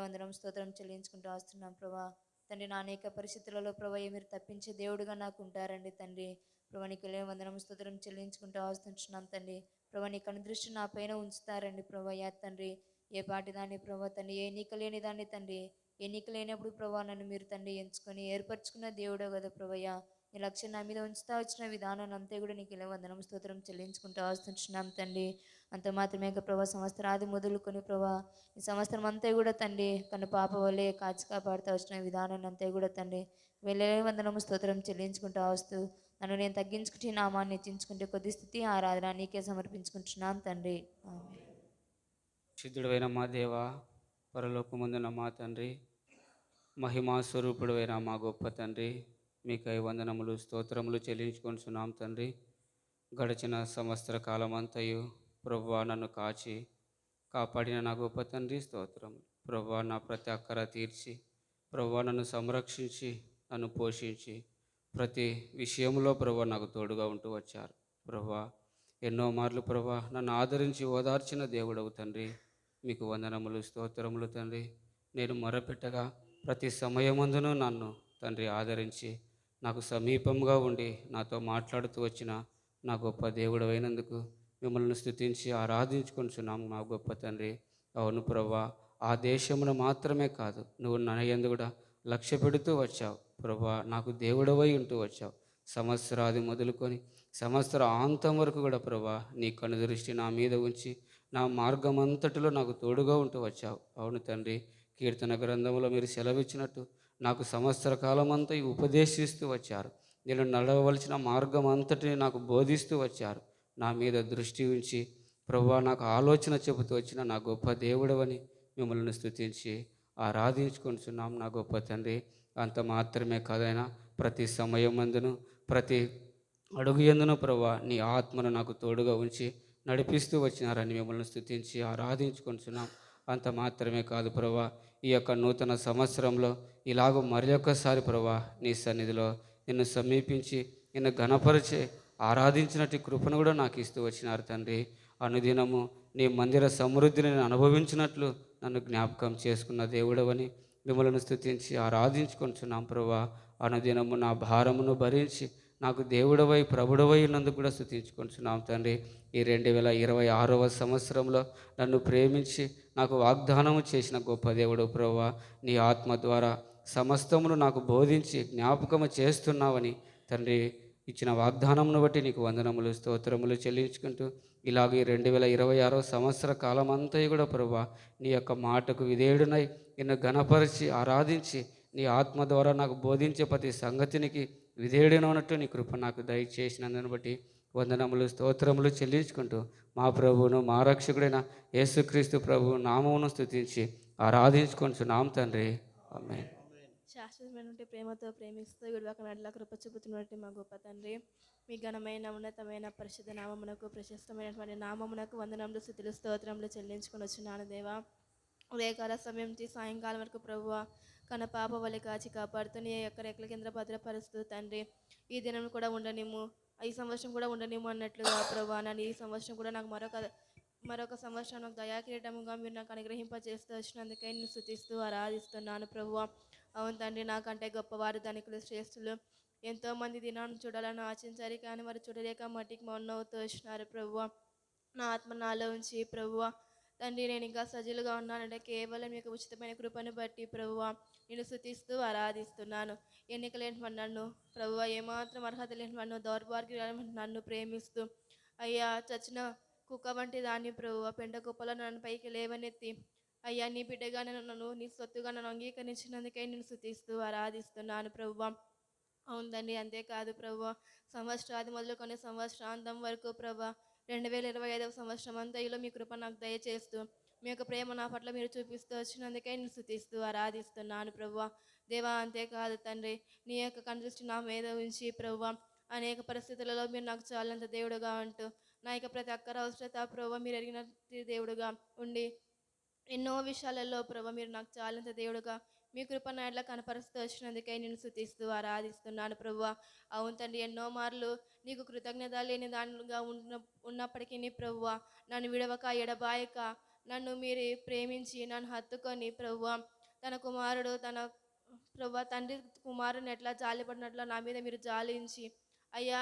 వందనం స్తోత్రం చెల్లించుకుంటూ వస్తున్నాం ప్రభా. తండ్రి నా అనేక పరిస్థితులలో ప్రభా మీరు తప్పించే దేవుడిగా నాకు ఉంటారండి తండ్రి. ప్రభా నీకు వందనం స్తోత్రం చెల్లించుకుంటూ వస్తున్నాం తండ్రి. ప్రభా నీ కను దృష్టి నా పైన ఉంచుతారండి ప్రభా తండ్రి. ఏ పాటి దాన్ని ప్రభా తండ్రి ఏ ఎన్నిక లేని దాన్ని తండ్రి ఎన్నిక లేనప్పుడు ప్రభా నన్ను మీరు తండ్రి ఎంచుకొని ఏర్పరచుకున్న దేవుడే కదా ప్రభయ్య. నీ లక్ష్యం నా మీద ఉంచుతా వచ్చిన విధానాన్ని అంతా కూడా నీకు వందనం స్తోత్రం చెల్లించుకుంటూ వస్తున్నాం తండ్రి. అంత మాత్రమే ప్రభా సంవత్సరాది మొదలుకొని ప్రభా ఈ సంవత్సరం అంతా కూడా తండ్రి కన్ను పాప వల్లే కాచి కాపాడుతూ వచ్చిన విధానాన్ని అంతా కూడా తండ్రి వెళ్ళే వందనము స్తోత్రం చెల్లించుకుంటూ వస్తూ నన్ను నేను తగ్గించుకుంటే నామాన్ని హెచ్చించుకుంటే కొద్ది స్థితి ఆరాధన నీకే సమర్పించుకుంటున్నాను తండ్రి. ఆమేన్. సిద్ధుడైన మా దేవ, పరలోకమందున మా తండ్రి, మహిమా స్వరూపుడైన మా గొప్ప తండ్రి, మీకై వందనములు స్తోత్రములు చెల్లించుకొనిచున్నాం తండ్రి. గడిచిన సంవత్సర కాలమంతయు ప్రభువా నన్ను కాపాడిన నా గొప్ప తండ్రి స్తోత్రము. ప్రభువా నా ప్రతి అక్కర తీర్చి ప్రభువా నన్ను సంరక్షించి నన్ను పోషించి ప్రతి విషయంలో ప్రభువా నాకు తోడుగా ఉంటూ వచ్చారు. ప్రభువా ఎన్నో మార్లు ప్రభువా నన్ను ఆదరించి ఓదార్చిన దేవుడవు తండ్రి, మీకు వందనములు స్తోత్రములు తండ్రి. నేను మొరపెట్టగా ప్రతి సమయమందును నన్ను తండ్రి ఆదరించి నాకు సమీపంగా ఉండి నాతో మాట్లాడుతూ వచ్చిన నా గొప్ప దేవుడు అయినందుకు మిమ్మల్ని స్తుతించి ఆరాధించుకొనిచున్నాము మా గొప్ప తండ్రి. అవును ప్రభా, ఆ దేశమును మాత్రమే కాదు నువ్వు నా యందు కూడా లక్ష్య పెడుతూ వచ్చావు ప్రభా. నాకు దేవుడవై ఉంటూ వచ్చావు. సంవత్సరాది మొదలుకొని సంవత్సర అంతం వరకు కూడా ప్రభా నీ కనుదృష్టి నా మీద ఉంచి నా మార్గం అంతటిలో నాకు తోడుగా ఉంటూ వచ్చావు. అవును తండ్రి, కీర్తన గ్రంథంలో మీరు సెలవిచ్చినట్టు నాకు సంవత్సర కాలం అంతా ఉపదేశిస్తూ వచ్చారు. నేను నడవవలసిన మార్గం అంతటిని నాకు బోధిస్తూ వచ్చారు. నా మీద దృష్టి ఉంచి ప్రభువా నాకు ఆలోచన చెబుతూ వచ్చిన నా గొప్ప దేవుడవని మిమ్మల్ని స్తుతించి ఆరాధించుకొనిచున్నాం నా గొప్ప తండ్రి. అంత మాత్రమే కాదైనా ప్రతి సమయమందును ప్రతి అడుగు ఎందును ప్రభువా నీ ఆత్మను నాకు తోడుగా ఉంచి నడిపిస్తూ వచ్చినారని మిమ్మల్ని స్తుతించి ఆరాధించుకొనిచున్నాం. అంత మాత్రమే కాదు ప్రభువా, ఈ యొక్క నూతన సంవత్సరంలో ఇలాగ మరి ఒక్కసారి ప్రభువా నీ సన్నిధిలో నిన్ను సమీపించి నిన్ను ఘనపరిచే ఆరాధించినట్టు కృపను కూడా నాకు ఇస్తూ వచ్చినారు తండ్రి. అనుదినము నీ మందిర సమృద్ధిని నేను అనుభవించినట్లు నన్ను జ్ఞాపకం చేసుకున్న దేవుడవని మిమ్మల్ని స్తుతించి ఆరాధించుకొనిచున్నాం ప్రభువా. అనుదినము నా భారమును భరించి నాకు దేవుడవై ప్రభుడవై ఉన్నందుకు కూడా స్తుతించుకొనిచున్నాం తండ్రి. ఈ 2026వ సంవత్సరంలో నన్ను ప్రేమించి నాకు వాగ్దానము చేసిన గొప్ప దేవుడు ప్రభువా, నీ ఆత్మ ద్వారా సమస్తమును నాకు బోధించి జ్ఞాపకము చేస్తున్నావని తండ్రి ఇచ్చిన వాగ్దానమును బట్టి నీకు వందనములు స్తోత్రములు చెల్లించుకుంటూ ఇలాగ ఈ 2026వ సంవత్సర కాలం అంతా కూడా ప్రభువా నీ యొక్క మాటకు విధేయుడునై నిన్ను ఘనపరిచి ఆరాధించి నీ ఆత్మ ద్వారా నాకు బోధించే ప్రతి సంగతినికి విధేయుడైనట్టు నీ కృప నాకు దయచేసినందుని బట్టి వందనములు స్తోత్రములు చెల్లించుకుంటూ మా ప్రభువును మా రక్షకుడైన యేసుక్రీస్తు ప్రభువు నామమును స్తుతించి ఆరాధించుకొనిచున్నాం తండ్రి. ఆమేన్. శాశ్వతమైనటువంటి ప్రేమతో ప్రేమిస్తూ విడువక నడిలా కృప చూపుతున్నటువంటి మా గొప్ప తండ్రి, మీ ఘనమైన ఉన్నతమైన పరిశుద్ధ నామమునకు ప్రశస్తమైనటువంటి నామమునకు వందనములు స్తుతులు స్తోత్రములు చెల్లించుకొని వచ్చినాను దేవా. ఉదయకాల సమయం నుంచి సాయంకాలం వరకు ప్రభువా కన పాప వలె కాచి కాపాడుతూ నీ యొక్క రెక్కల కింద భద్రపరుస్తూ తండ్రి ఈ దినం కూడా ఉండనిము, ఈ సంవత్సరం కూడా ఉండనిము అన్నట్లుగా ప్రభువా నన్ను ఈ సంవత్సరం కూడా నాకు మరొక సంవత్సరం నాకు దయాకిరీటముగా మీరు నాకు అనుగ్రహింపజేస్తూ వచ్చినందుకై నేను స్తుతిస్తూ ఆరాధిస్తున్నాను ప్రభువా. అవును తండ్రి, నాకంటే గొప్పవారు ధనికులు శ్రేష్ఠులు ఎంతోమంది దినాన్ని చూడాలని ఆశించారు, కానీ వారు చూడలేక మట్టికి మౌనవుతూ వచ్చినారు ప్రభువా. నా ఆత్మ నాలో ఉంచి ప్రభువా తండ్రి నేను ఇంకా సజీలుగా ఉన్నానంటే కేవలం మీకు ఉచితమైన కృపను బట్టి ప్రభువా నేను స్తుతిస్తూ ఆరాధిస్తున్నాను. ఎన్నిక లేని నన్ను ప్రభువా ఏమాత్రం అర్హత లేని నన్ను దౌర్భాగ్యం నన్ను ప్రేమిస్తూ అయ్యా చచ్చిన కుక్క వంటి దాన్ని ప్రభువా పెంట కుప్పలో నన్ను పైకి లేవనెత్తి అయ్యా నీ బిడ్డగా నన్ను నీ సొత్తుగా నన్ను అంగీకరించినందుకే నేను స్తుతిస్తూ ఆరాధిస్తున్నాను ప్రభువా. అవునండి, అంతేకాదు ప్రభువా సంవత్సరాది మొదలుకొని సంవత్సరాంతం వరకు ప్రభువా 2025వ సంవత్సరం అంతలో మీ కృప నాకు దయచేస్తూ మీ యొక్క ప్రేమ నా పట్ల మీరు చూపిస్తూ వచ్చినందుకే నేను స్తుతిస్తూ ఆరాధిస్తున్నాను ప్రభువా. దేవా, అంతేకాదు తండ్రి, నీ యొక్క కనుదృష్టి నా మీద ఉంచి ప్రభువా, అనేక పరిస్థితులలో మీరు నాకు చాలంత దేవుడుగా ఉంటూ నా యొక్క ప్రతి ఒక్కరి అవసరత ప్రభువా మీరు ఎరిగిన దేవుడుగా ఉండి ఎన్నో విషయాలలో ప్రభా మీరు నాకు చాలంత దేవుడుగా మీ కృప నా ఎట్లా కనపరుస్తూ వచ్చినందుకే నేను స్తుతిస్తూ ఆరాధిస్తున్నాను ప్రభువా. అవును తండ్రి, ఎన్నో మార్లు నీకు కృతజ్ఞత లేని దానిగా ఉన్నప్పటికీ నీ ప్రభువా నన్ను విడవక ఎడబాయక నన్ను మీరు ప్రేమించి నన్ను హత్తుకొని ప్రభువా తన కుమారుడు తన ప్రభువా తండ్రి కుమారుని ఎట్లా జాలిపడినట్లు నా మీద మీరు జాలించి అయ్యా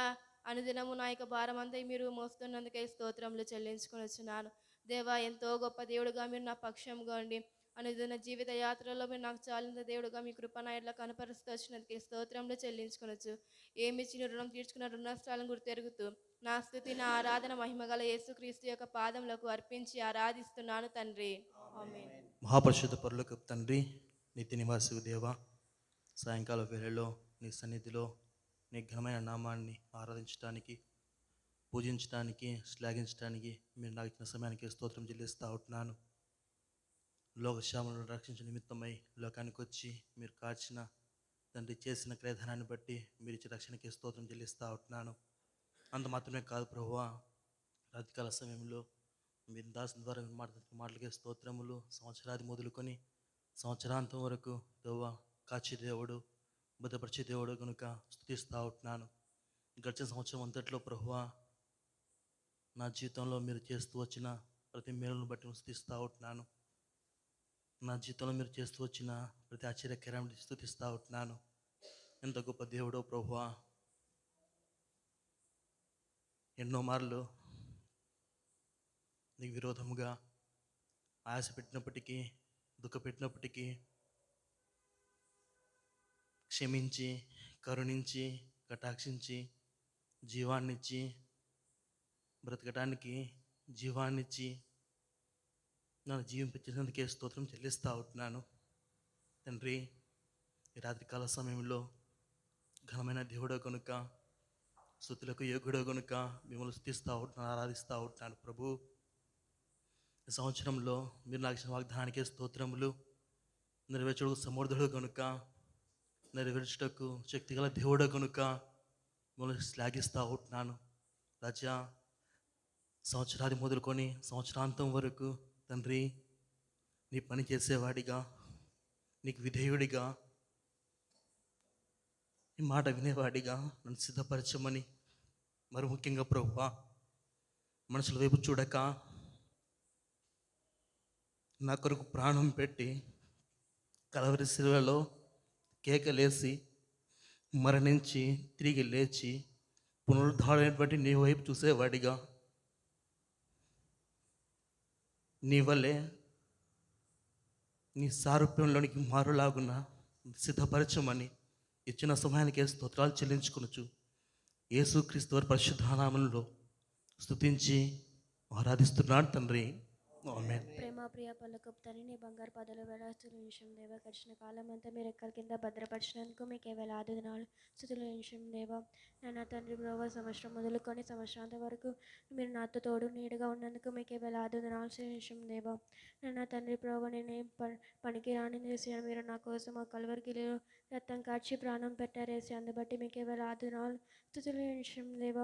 అనుదినము నా యొక్క భారం అంతా మీరు మోస్తున్నందుకే స్తోత్రములు చెల్లించుకొని వచ్చినాను. దేవా, ఎంతో గొప్ప దేవుడుగా మీరు నా పక్షంగా ఉండి అనుదిన జీవిత యాత్రలో మీరు నాకు చాలిన దేవుడుగా మీ కృప నా ఎట్లా కనపరుస్తూ వచ్చినందుకే స్తోత్రంలో చెల్లించుకొనొచ్చు. ఏమి ఇచ్చిన రుణం తీర్చుకున్న రుణస్థాలను గుర్తెరుగుతూ నా స్థుతి నా ఆరాధన మహిమగల యేసుక్రీస్తు యొక్క పాదములకు అర్పించి ఆరాధిస్తున్నాను తండ్రి. ఆమేన్. మహాపరిశుద్ధ పరలోకపు తండ్రి, నిత్య నివాసి దేవ, సాయంకాల వేళలో నీ సన్నిధిలో నీ ఘనమైన నామాన్ని ఆరాధించడానికి, పూజించడానికి, శ్లాఘించడానికి మీరు నాకు ఇచ్చిన సమయానికి స్తోత్రం చెల్లిస్తూ ఉంటున్నాను. లోకశామలను రక్షించిన నిమిత్తమై లోకానికి వచ్చి మీరు కాచిన తండ్రి చేసిన క్రయధనాన్ని బట్టి మీరు ఇచ్చే రక్షణకి స్తోత్రం చెల్లిస్తూ ఉంటున్నాను. అంత మాత్రమే కాదు ప్రభువా, రాత్రికాల సమయంలో మీరు దాసిన ద్వారా మాటలకే స్తోత్రములు. సంవత్సరాది మొదలుకొని సంవత్సరాంతం వరకు దేవా కాచి దేవుడు, భద్రపరిచే దేవుడు కనుక స్తుతిస్తూ ఉంటున్నాను. గడిచిన సంవత్సరం అంతట్లో ప్రభువా నా జీవితంలో మీరు చేస్తూ వచ్చిన ప్రతి మేలును బట్టి స్తుతిస్తూ ఉంటున్నాను. నా జీవితంలో మీరు చేస్తూ వచ్చిన ప్రతి ఆశ్చర్యకరాన్ని స్తుతిస్తూ ఉంటున్నాను. ఎంత గొప్ప దేవుడో ప్రభువా. ఎన్నో మార్లు నీకు విరోధముగా ఆశ పెట్టినప్పటికీ, దుఃఖ పెట్టినప్పటికీ క్షమించి, కరుణించి, కటాక్షించి, జీవాన్నిచ్చి, బ్రతకడానికి జీవాన్నిచ్చి నన్ను జీవింపచేసినందుకే స్తోత్రం చెల్లిస్తూ ఉంటున్నాను. తండ్రి, ఈ రాత్రికాల సమయంలో ఘనమైన దేవుడో కనుక, స్తుతులకు యోగుడో కనుక మిమ్మల్ని స్తుతిస్తూ ఉంటున్నాను, ఆరాధిస్తూ ఉంటున్నాను. ప్రభు, ఈ సంవత్సరంలో మీరు నాకు ఇచ్చిన వాగ్దానానికే స్తోత్రములు. నెరవేర్చుటకు సమర్థుడు కనుక, నెరవేర్చుటకు శక్తిగల దేవుడో కనుక మిమ్మల్ని శ్లాఘిస్తూ ఉంటున్నాను. రాజా, సంవత్సరాది మొదలుకొని సంవత్సరాంతం వరకు తండ్రి నీ పని చేసేవాడిగా, నీకు విధేయుడిగా, నీ మాట వినేవాడిగా నన్ను సిద్ధపరచమని, మరి ముఖ్యంగా ప్రభువా మనుషుల వైపు చూడక నా కొరకు ప్రాణం పెట్టి కలవరి శిలువలో కేకలేసి మరణించి తిరిగి లేచి పునరుద్ధరణమైనటువంటి నీ వైపు చూసేవాడిగా, నీ వల్లే నీ సారూప్యంలోనికి మారులాగున సిద్ధపరచమని ఇచ్చిన సమయానికే స్తోత్రాలు చెల్లించుకొనొచ్చు. యేసుక్రీస్తు వారి పరిశుద్ధ నామములో స్తుతించి ఆరాధిస్తున్నాను తండ్రి. ఆమేన్. ప్రేమ ప్రియ పల్లకపు తండ్రి, నీ బంగారు పదలు వేలాస్తున్న విషయం దేవ, గడిచిన కాలం అంతా మీరు ఎక్కడి కింద భద్రపరిచినందుకు మీకు వేలాది దినాలు స్థుతుల విషయం దేవ. నా తండ్రి ప్రభావ, సంవత్సరం మొదలుకొని సంవత్సరాంత వరకు మీరు నాతో తోడు నీడుగా ఉన్నందుకు మీకు వేలాది దినాలు విషయం దేవ. నా తండ్రి ప్రభావ, నేను పనికి రాని చేసి మీరు నా కోసం ఆ కలువరికిలో రక్తం కాచి ప్రాణం పెట్టారేసి, అందుబట్టి మీకు వేలాది దినాలు స్థుతుల విషయం దేవ.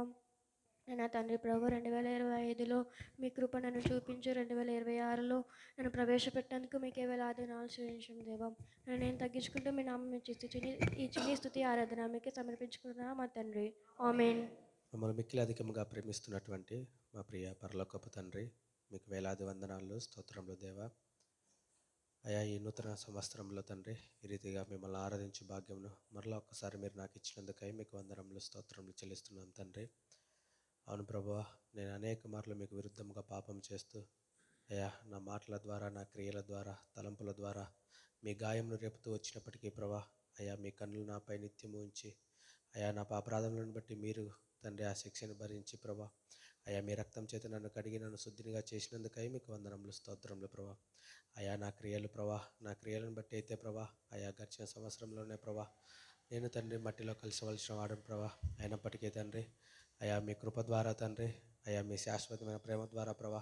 నా తండ్రి ప్రభు, 2025లో మీ కృప నన్ను చూపించు, 2026లో నన్ను ప్రవేశపెట్టేందుకు మీకే వేలాది నాలుగు చూపించం దేవం. నేను తగ్గించుకుంటూ మీ నామం ఈ చిన్ని స్తుతి ఆరాధన మీకే సమర్పించుకుంటున్నా మా తండ్రి. ఆమేన్. మమ్మల్ని మిక్కిలి అధికముగా ప్రేమిస్తున్నటువంటి మా ప్రియ పరలోకపు తండ్రి, మీకు వేలాది వందనాలు, స్తోత్రములు దేవా. అయా, ఈ నూతన సంవత్సరంలో తండ్రి ఈ రీతిగా మిమ్మల్ని ఆరాధించే భాగ్యమును మరలా ఒక్కసారి మీరు నాకు ఇచ్చినందుకై మీకు వందనములు, స్తోత్రములు చెల్లిస్తున్నాను తండ్రి. అవును ప్రభువా, నేను అనేక మార్లు మీకు విరుద్ధంగా పాపం చేస్తూ అయ్యా నా మాటల ద్వారా, నా క్రియల ద్వారా, తలంపుల ద్వారా మీ గాయమును రేపుతూ వచ్చినప్పటికీ ప్రభా, అయ్యా మీ కన్నులు నాపై నిత్యము ఉంచి అయ్యా నా పాపరాధములను బట్టి మీరు తండ్రి ఆ శిక్షను భరించి ప్రభా, అయ్యా మీ రక్తం చేత నన్ను కడిగి నన్ను శుద్ధినిగా చేసినందుకై మీకు వందనములు, స్తోత్రములు ప్రభా. అయ్యా నా క్రియలు ప్రభా, నా క్రియలను బట్టి అయితే ప్రభా, అయ్యా గడిచిన సంవత్సరంలోనే ప్రభా నేను తండ్రి మట్టిలో కలిసవలసిన వాడను ప్రభా. అయినప్పటికీ తండ్రి అయ్యా మీ కృప ద్వారా తండ్రి, అయ్యా మీ శాశ్వతమైన ప్రేమ ద్వారా ప్రభా,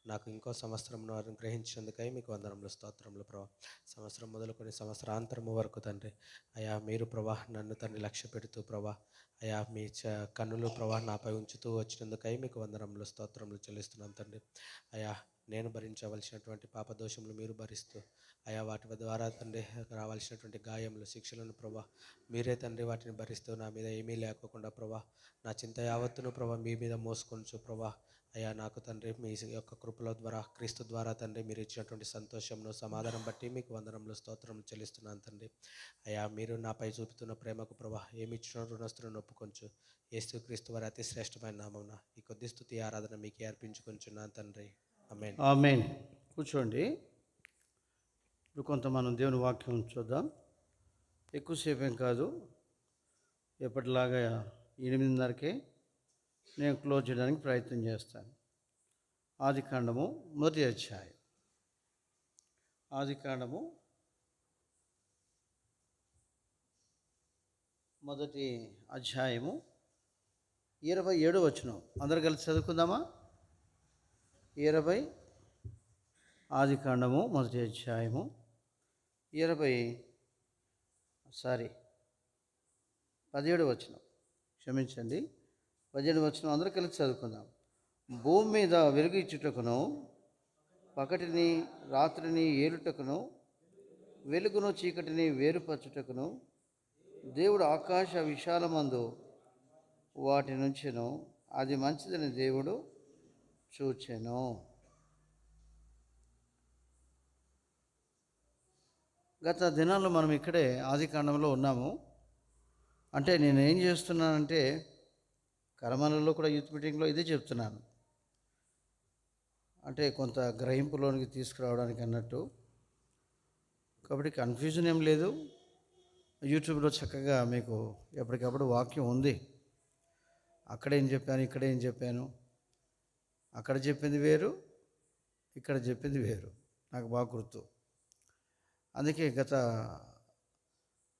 నాకు ఇంకో సంవత్సరంను అనుగ్రహించినందుకై మీకు వందనములు స్తోత్రములు ప్రభా. సంవత్సరం మొదలుకొని సంవత్సరాంతరము వరకు తండ్రి అయా మీరు ప్రభా నన్ను తండ్రి లక్ష్య పెడుతూ ప్రభా అయా మీ కన్నులు ప్రభా నాపై ఉంచుతూ వచ్చినందుకై మీకు వందనములు స్తోత్రములు చెల్లిస్తున్నాను తండ్రి. అయా నేను భరించవలసినటువంటి పాపదోషములు మీరు భరిస్తూ అయా వాటి ద్వారా తండ్రి రావాల్సినటువంటి గాయములు శిక్షలను ప్రభా మీరే తండ్రి వాటిని భరిస్తూ నా మీద ఏమీ లేకోకుండా ప్రభా నా చింత యావత్తును ప్రభా మీ మీద మోసుకొంచు ప్రభా అయ్యా నాకు తండ్రి మీ యొక్క కృపల ద్వారా క్రీస్తు ద్వారా తండ్రి మీరు ఇచ్చినటువంటి సంతోషంను సమాధానం బట్టి మీకు వందనములు స్తోత్రం చెల్లిస్తున్నాను తండ్రి. అయ్యా మీరు నాపై చూపుతున్న ప్రేమకు ప్రభా ఏమి ఇచ్చిన రుణస్తులను ఒప్పుకొంచు యేసు క్రీస్తు వారి అతి శ్రేష్టమైన నామమున ఈ కొద్ది స్తుతి ఆరాధన మీకే అర్పించుకొంచున్నాను తండ్రి. ఆమేన్. ఆమేన్. కూర్చోండి. ఇప్పుడు కొంత మనం దేవుని వాక్యం చూద్దాం. ఎక్కువసేపు ఏం కాదు, ఎప్పటిలాగా 8:30కే నేను క్లోజ్ చేయడానికి ప్రయత్నం చేస్తాను. ఆదికాండము మొదటి అధ్యాయం. ఆదికాండము మొదటి అధ్యాయము 27వ వచనం. అందరు కలిసి చదువుకుందామా? 20 ఆదికాండము మొదటి అధ్యాయము 17వ వచనం, క్షమించండి, 17వ వచనం అందరూ కలిసి చదువుకుందాం. భూమి మీద వెలుగు ఇచ్చుటకును పగటిని రాత్రిని ఏలుటకును వెలుగును చీకటిని వేరుపరచుటకును దేవుడు ఆకాశ విశాలమందు వాటి నుంచెను, అది మంచిదని దేవుడు చూచెను. గత దినాల్లో మనం ఇక్కడే ఆదికాండంలో ఉన్నాము. అంటే నేను ఏం చేస్తున్నానంటే కరమలలో కూడా యూత్ మీటింగ్లో ఇదే చెప్తున్నాను. అంటే కొంత గ్రహింపులోనికి తీసుకురావడానికి అన్నట్టు. కాబట్టి కన్ఫ్యూజన్ ఏం లేదు. యూట్యూబ్లో చక్కగా మీకు ఎప్పటికప్పుడు వాక్యం ఉంది. అక్కడేం చెప్పాను, ఇక్కడేం చెప్పాను, అక్కడ చెప్పింది వేరు, ఇక్కడ చెప్పింది వేరు, నాకు బాగా గుర్తు. అందుకే గత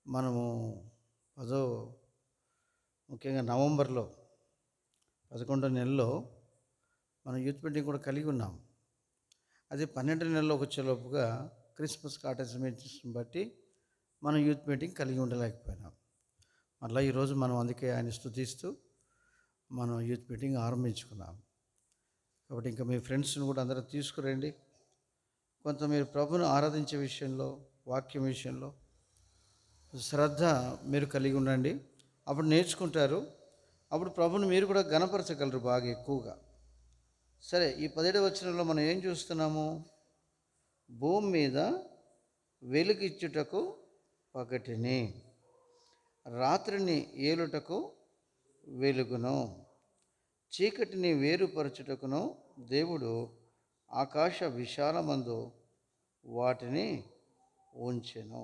మనము ముఖ్యంగా నవంబర్లో 11వ నెలలో మనం యూత్ మీటింగ్ కూడా కలిగి ఉన్నాం. అది 12 నెలలకు వచ్చేలోపుగా క్రిస్మస్ కాటేజ్మెంట్స్ని బట్టి మనం యూత్ మీటింగ్ కలిగి ఉండలేకపోయినాం. మళ్ళీ ఈరోజు మనం అందుకే ఆయన స్తుతిస్తూ మనం యూత్ మీటింగ్ ఆరంభించుకున్నాం. కాబట్టి ఇంకా మీ ఫ్రెండ్స్ని కూడా అందరూ తీసుకురండి. కొంత మీరు ప్రభును ఆరాధించే విషయంలో, వాక్యం విషయంలో శ్రద్ధ మీరు కలిగి ఉండండి. అప్పుడు నేర్చుకుంటారు. అప్పుడు ప్రభుని మీరు కూడా గణపరచగలరు బాగా ఎక్కువగా. సరే, ఈ 17వ వచనంలో మనం ఏం చూస్తున్నాము? భూమి మీద వెలుగిచ్చుటకు పగటిని, రాత్రిని ఏలుటకు వెలుగును, చీకటిని వేరుపరచుటకును దేవుడు ఆకాశ విశాలమందు వాటిని ఉంచెను.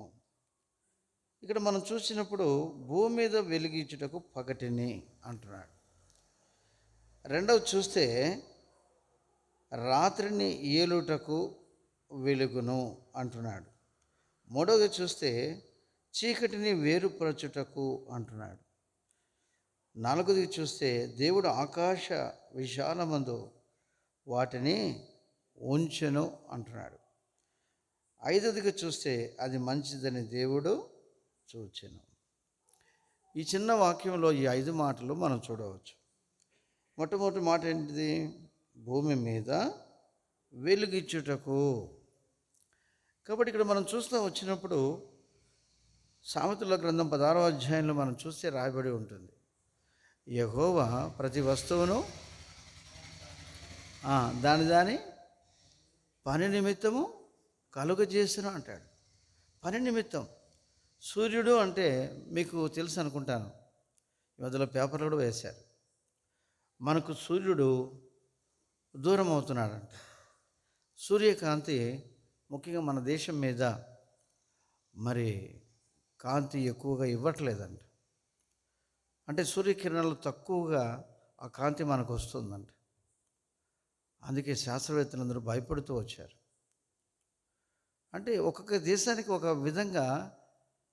ఇక్కడ మనం చూసినప్పుడు భూమి మీద వెలిగించుటకు పగటిని అంటున్నాడు. రెండవ చూస్తే రాత్రిని ఏలుటకు వెలుగును అంటున్నాడు. మూడవది చూస్తే చీకటిని వేరుపరచుటకు అంటున్నాడు. నాలుగోది చూస్తే దేవుడు ఆకాశ విశాలమందు వాటిని ఉంచెను అంటున్నాడు. ఐదవదిగా చూస్తే అది మంచిదని దేవుడు చూచెను. ఈ చిన్న వాక్యంలో ఈ 5 మాటలు మనం చూడవచ్చు. మొట్టమొదటి మాట ఏంటిది? భూమి మీద వెలుగిచ్చుటకు. కాబట్టి ఇక్కడ మనం చూస్తూ వచ్చినప్పుడు సామెతల గ్రంథం 16వ అధ్యాయంలో మనం చూస్తే రాయబడి ఉంటుంది, యెహోవా ప్రతి వస్తువును దాని పని నిమిత్తము కలుగజేసును అంటాడు. పని నిమిత్తం. సూర్యుడు అంటే మీకు తెలుసు అనుకుంటాను, ఈ మధ్యలో పేపర్లు కూడా వేశారు. మనకు సూర్యుడు దూరం అవుతున్నాడంట. సూర్యకాంతి ముఖ్యంగా మన దేశం మీద మరి కాంతి ఎక్కువగా ఇవ్వట్లేదంట. అంటే సూర్యకిరణాలు తక్కువగా ఆ కాంతి మనకు వస్తుందంట. అందుకే శాస్త్రవేత్తలందరూ భయపడుతూ వచ్చారు. అంటే ఒక్కొక్క దేశానికి ఒక విధంగా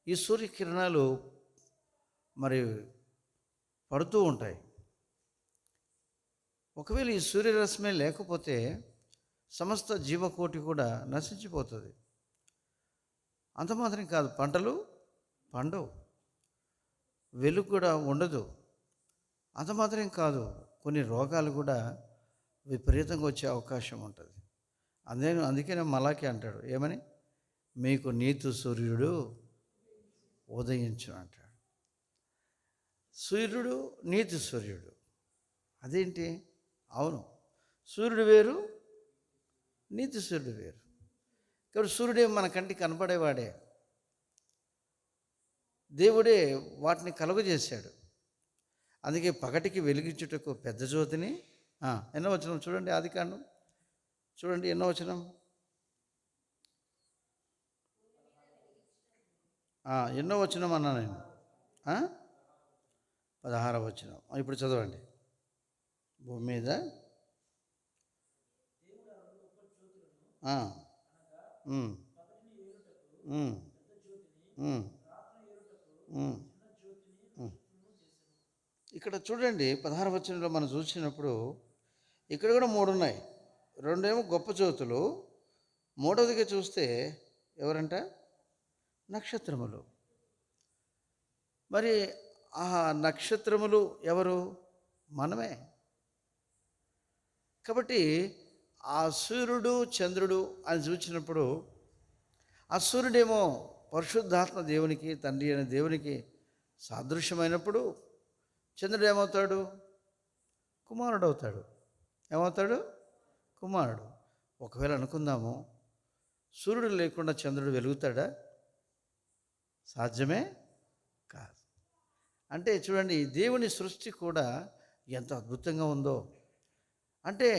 ఈ సూర్యకిరణాలు మరి పడుతూ ఉంటాయి. ఒకవేళ ఈ సూర్యరశ్మి లేకపోతే సమస్త జీవకోటి కూడా నశించిపోతుంది. అంత మాత్రం కాదు, పంటలు పండవు, వెలుగు కూడా ఉండదు. అంత మాత్రం కాదు, కొన్ని రోగాలు కూడా విపరీతంగా వచ్చే అవకాశం ఉంటుంది. అందుకనే మలాకి అంటాడు ఏమని, మీకు నీతి సూర్యుడు ఉదయించును అంటాడు. సూర్యుడు, నీతి సూర్యుడు, అదేంటి? అవును, సూర్యుడు వేరు, నీతి సూర్యుడు వేరు. కాబట్టి సూర్యుడే మన కంటికి కనపడేవాడే, దేవుడే వాటిని కలుగజేశాడు. అందుకే పగటికి వెలిగించుటకు పెద్ద జ్యోతిని ఎన్నో వచనం చూడండి, ఆదికాండం చూడండి, ఎన్నో వచనం, ఎన్నో వచనం అన్నా నేను, 16వ వచనం. ఇప్పుడు చదవండి. భూమి మీద ఇక్కడ చూడండి 16వ వచనంలో మనం చూసినప్పుడు ఇక్కడ కూడా 3 ఉన్నాయి. 2 ఏమో గొప్ప జ్యోతులు, 3వదిగా చూస్తే ఎవరంట? నక్షత్రములు. మరి ఆ నక్షత్రములు ఎవరు? మనమే. కాబట్టి ఆ సూర్యుడు చంద్రుడు అని చూసినప్పుడు ఆ సూర్యుడేమో పరిశుద్ధాత్మ దేవునికి, తండ్రి అయిన దేవునికి సాదృశ్యమైనప్పుడు చంద్రుడు ఏమవుతాడు? కుమారుడు అవుతాడు. ఏమవుతాడు? కుమారుడు. ఒకవేళ అనుకుందాము, సూర్యుడు లేకుండా చంద్రుడు వెలుగుతాడా? సాధ్యమే కాదు. అంటే చూడండి, దేవుని సృష్టి కూడా ఎంత అద్భుతంగా ఉందో. అంటే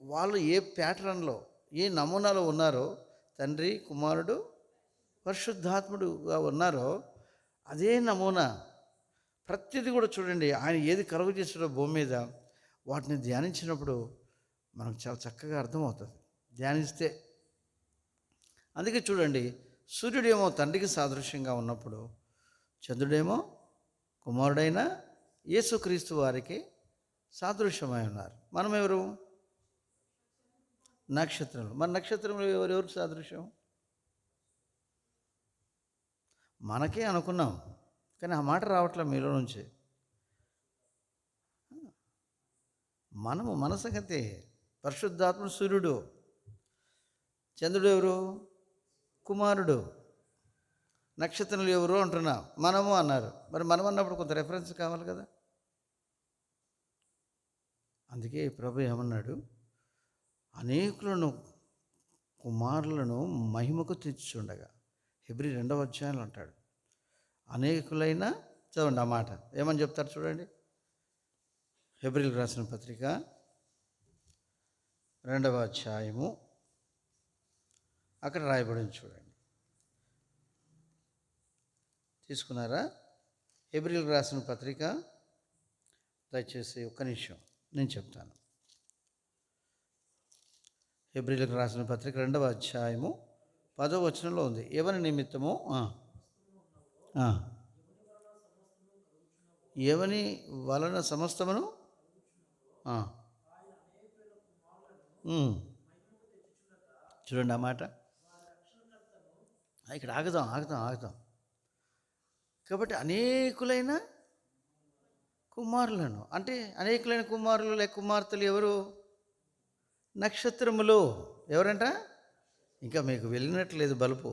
వాళ్ళు ఏ ప్యాటర్న్లో, ఏ నమూనాలో ఉన్నారో, తండ్రి, కుమారుడు, పరిశుద్ధాత్ముడుగా ఉన్నారో అదే నమూనా ప్రతిదీ కూడా చూడండి. ఆయన ఏది కలుగు చేసాడో భూమి మీద, వాటిని ధ్యానించినప్పుడు మనకు చాలా చక్కగా అర్థమవుతుంది, ధ్యానిస్తే. అందుకే చూడండి, సూర్యుడేమో తండ్రికి సాదృశ్యంగా ఉన్నప్పుడు, చంద్రుడేమో కుమారుడైన యేసుక్రీస్తు వారికి సాదృశ్యమై ఉన్నారు. మనం ఎవరు? నక్షత్రములు. మన నక్షత్రములు ఎవరెవరికి సాదృశ్యం? మనకే అనుకున్నాం, కానీ ఆ మాట రావట్లే మీలో నుంచి. మన సంగతి. పరిశుద్ధాత్మ సూర్యుడు, చంద్రుడు ఎవరు? కుమారుడు. నక్షత్రాలు ఎవరు అంటున్నా, మనము అన్నారు. మరి మనం అన్నప్పుడు కొంత రెఫరెన్స్ కావాలి కదా. అందుకే ప్రభు ఏమన్నాడు? అనేకులను కుమారులను మహిమకు తెచ్చుండగా, హెబ్రీ 2వ అధ్యాయంలో అంటాడు. అనేకులైన, చదవండి ఆ మాట ఏమని చెప్తారు చూడండి. హెబ్రీలకు రాసిన పత్రిక 2వ అధ్యాయము, అక్కడ రాయబడింది చూడండి. తీసుకున్నారా? హెబ్రీలకు రాసిన పత్రిక, దయచేసి ఒక్క నిమిషం నేను చెప్తాను. హెబ్రీలకు రాసిన పత్రిక 2వ అధ్యాయము 10వ వచనంలో ఉంది. ఎవరి నిమిత్తము? ఎవని వలన సమస్తమును చూడండి ఆ మాట. ఇక్కడ ఆగుదాం. కాబట్టి అనేకులైన కుమారులను, అంటే అనేకులైన కుమారులు లేక కుమార్తెలు ఎవరు? నక్షత్రములు. ఎవరంట? ఇంకా మీకు వెలిగినట్లేదు బలుపు,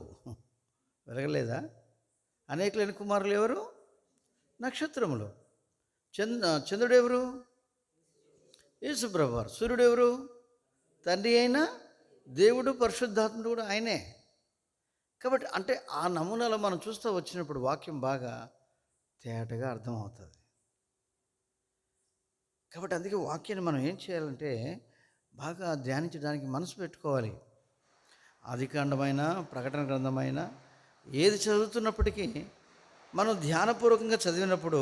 వెలగలేదా? అనేకులైన కుమారులు ఎవరు? నక్షత్రములు. చంద్రుడు ఎవరు? యేసుప్రభు వారు. సూర్యుడు ఎవరు? తండ్రి అయిన దేవుడు, పరిశుద్ధాత్ముడు కూడా ఆయనే. కాబట్టి అంటే ఆ నమూనాలో మనం చూస్తూ వచ్చినప్పుడు వాక్యం బాగా తేటగా అర్థమవుతుంది. కాబట్టి అందుకే వాక్యాన్ని మనం ఏం చేయాలంటే బాగా ధ్యానించడానికి మనసు పెట్టుకోవాలి. ఆదికాండమైన, ప్రకటన గ్రంథమైన ఏది చదువుతున్నప్పటికీ మనం ధ్యానపూర్వకంగా చదివినప్పుడు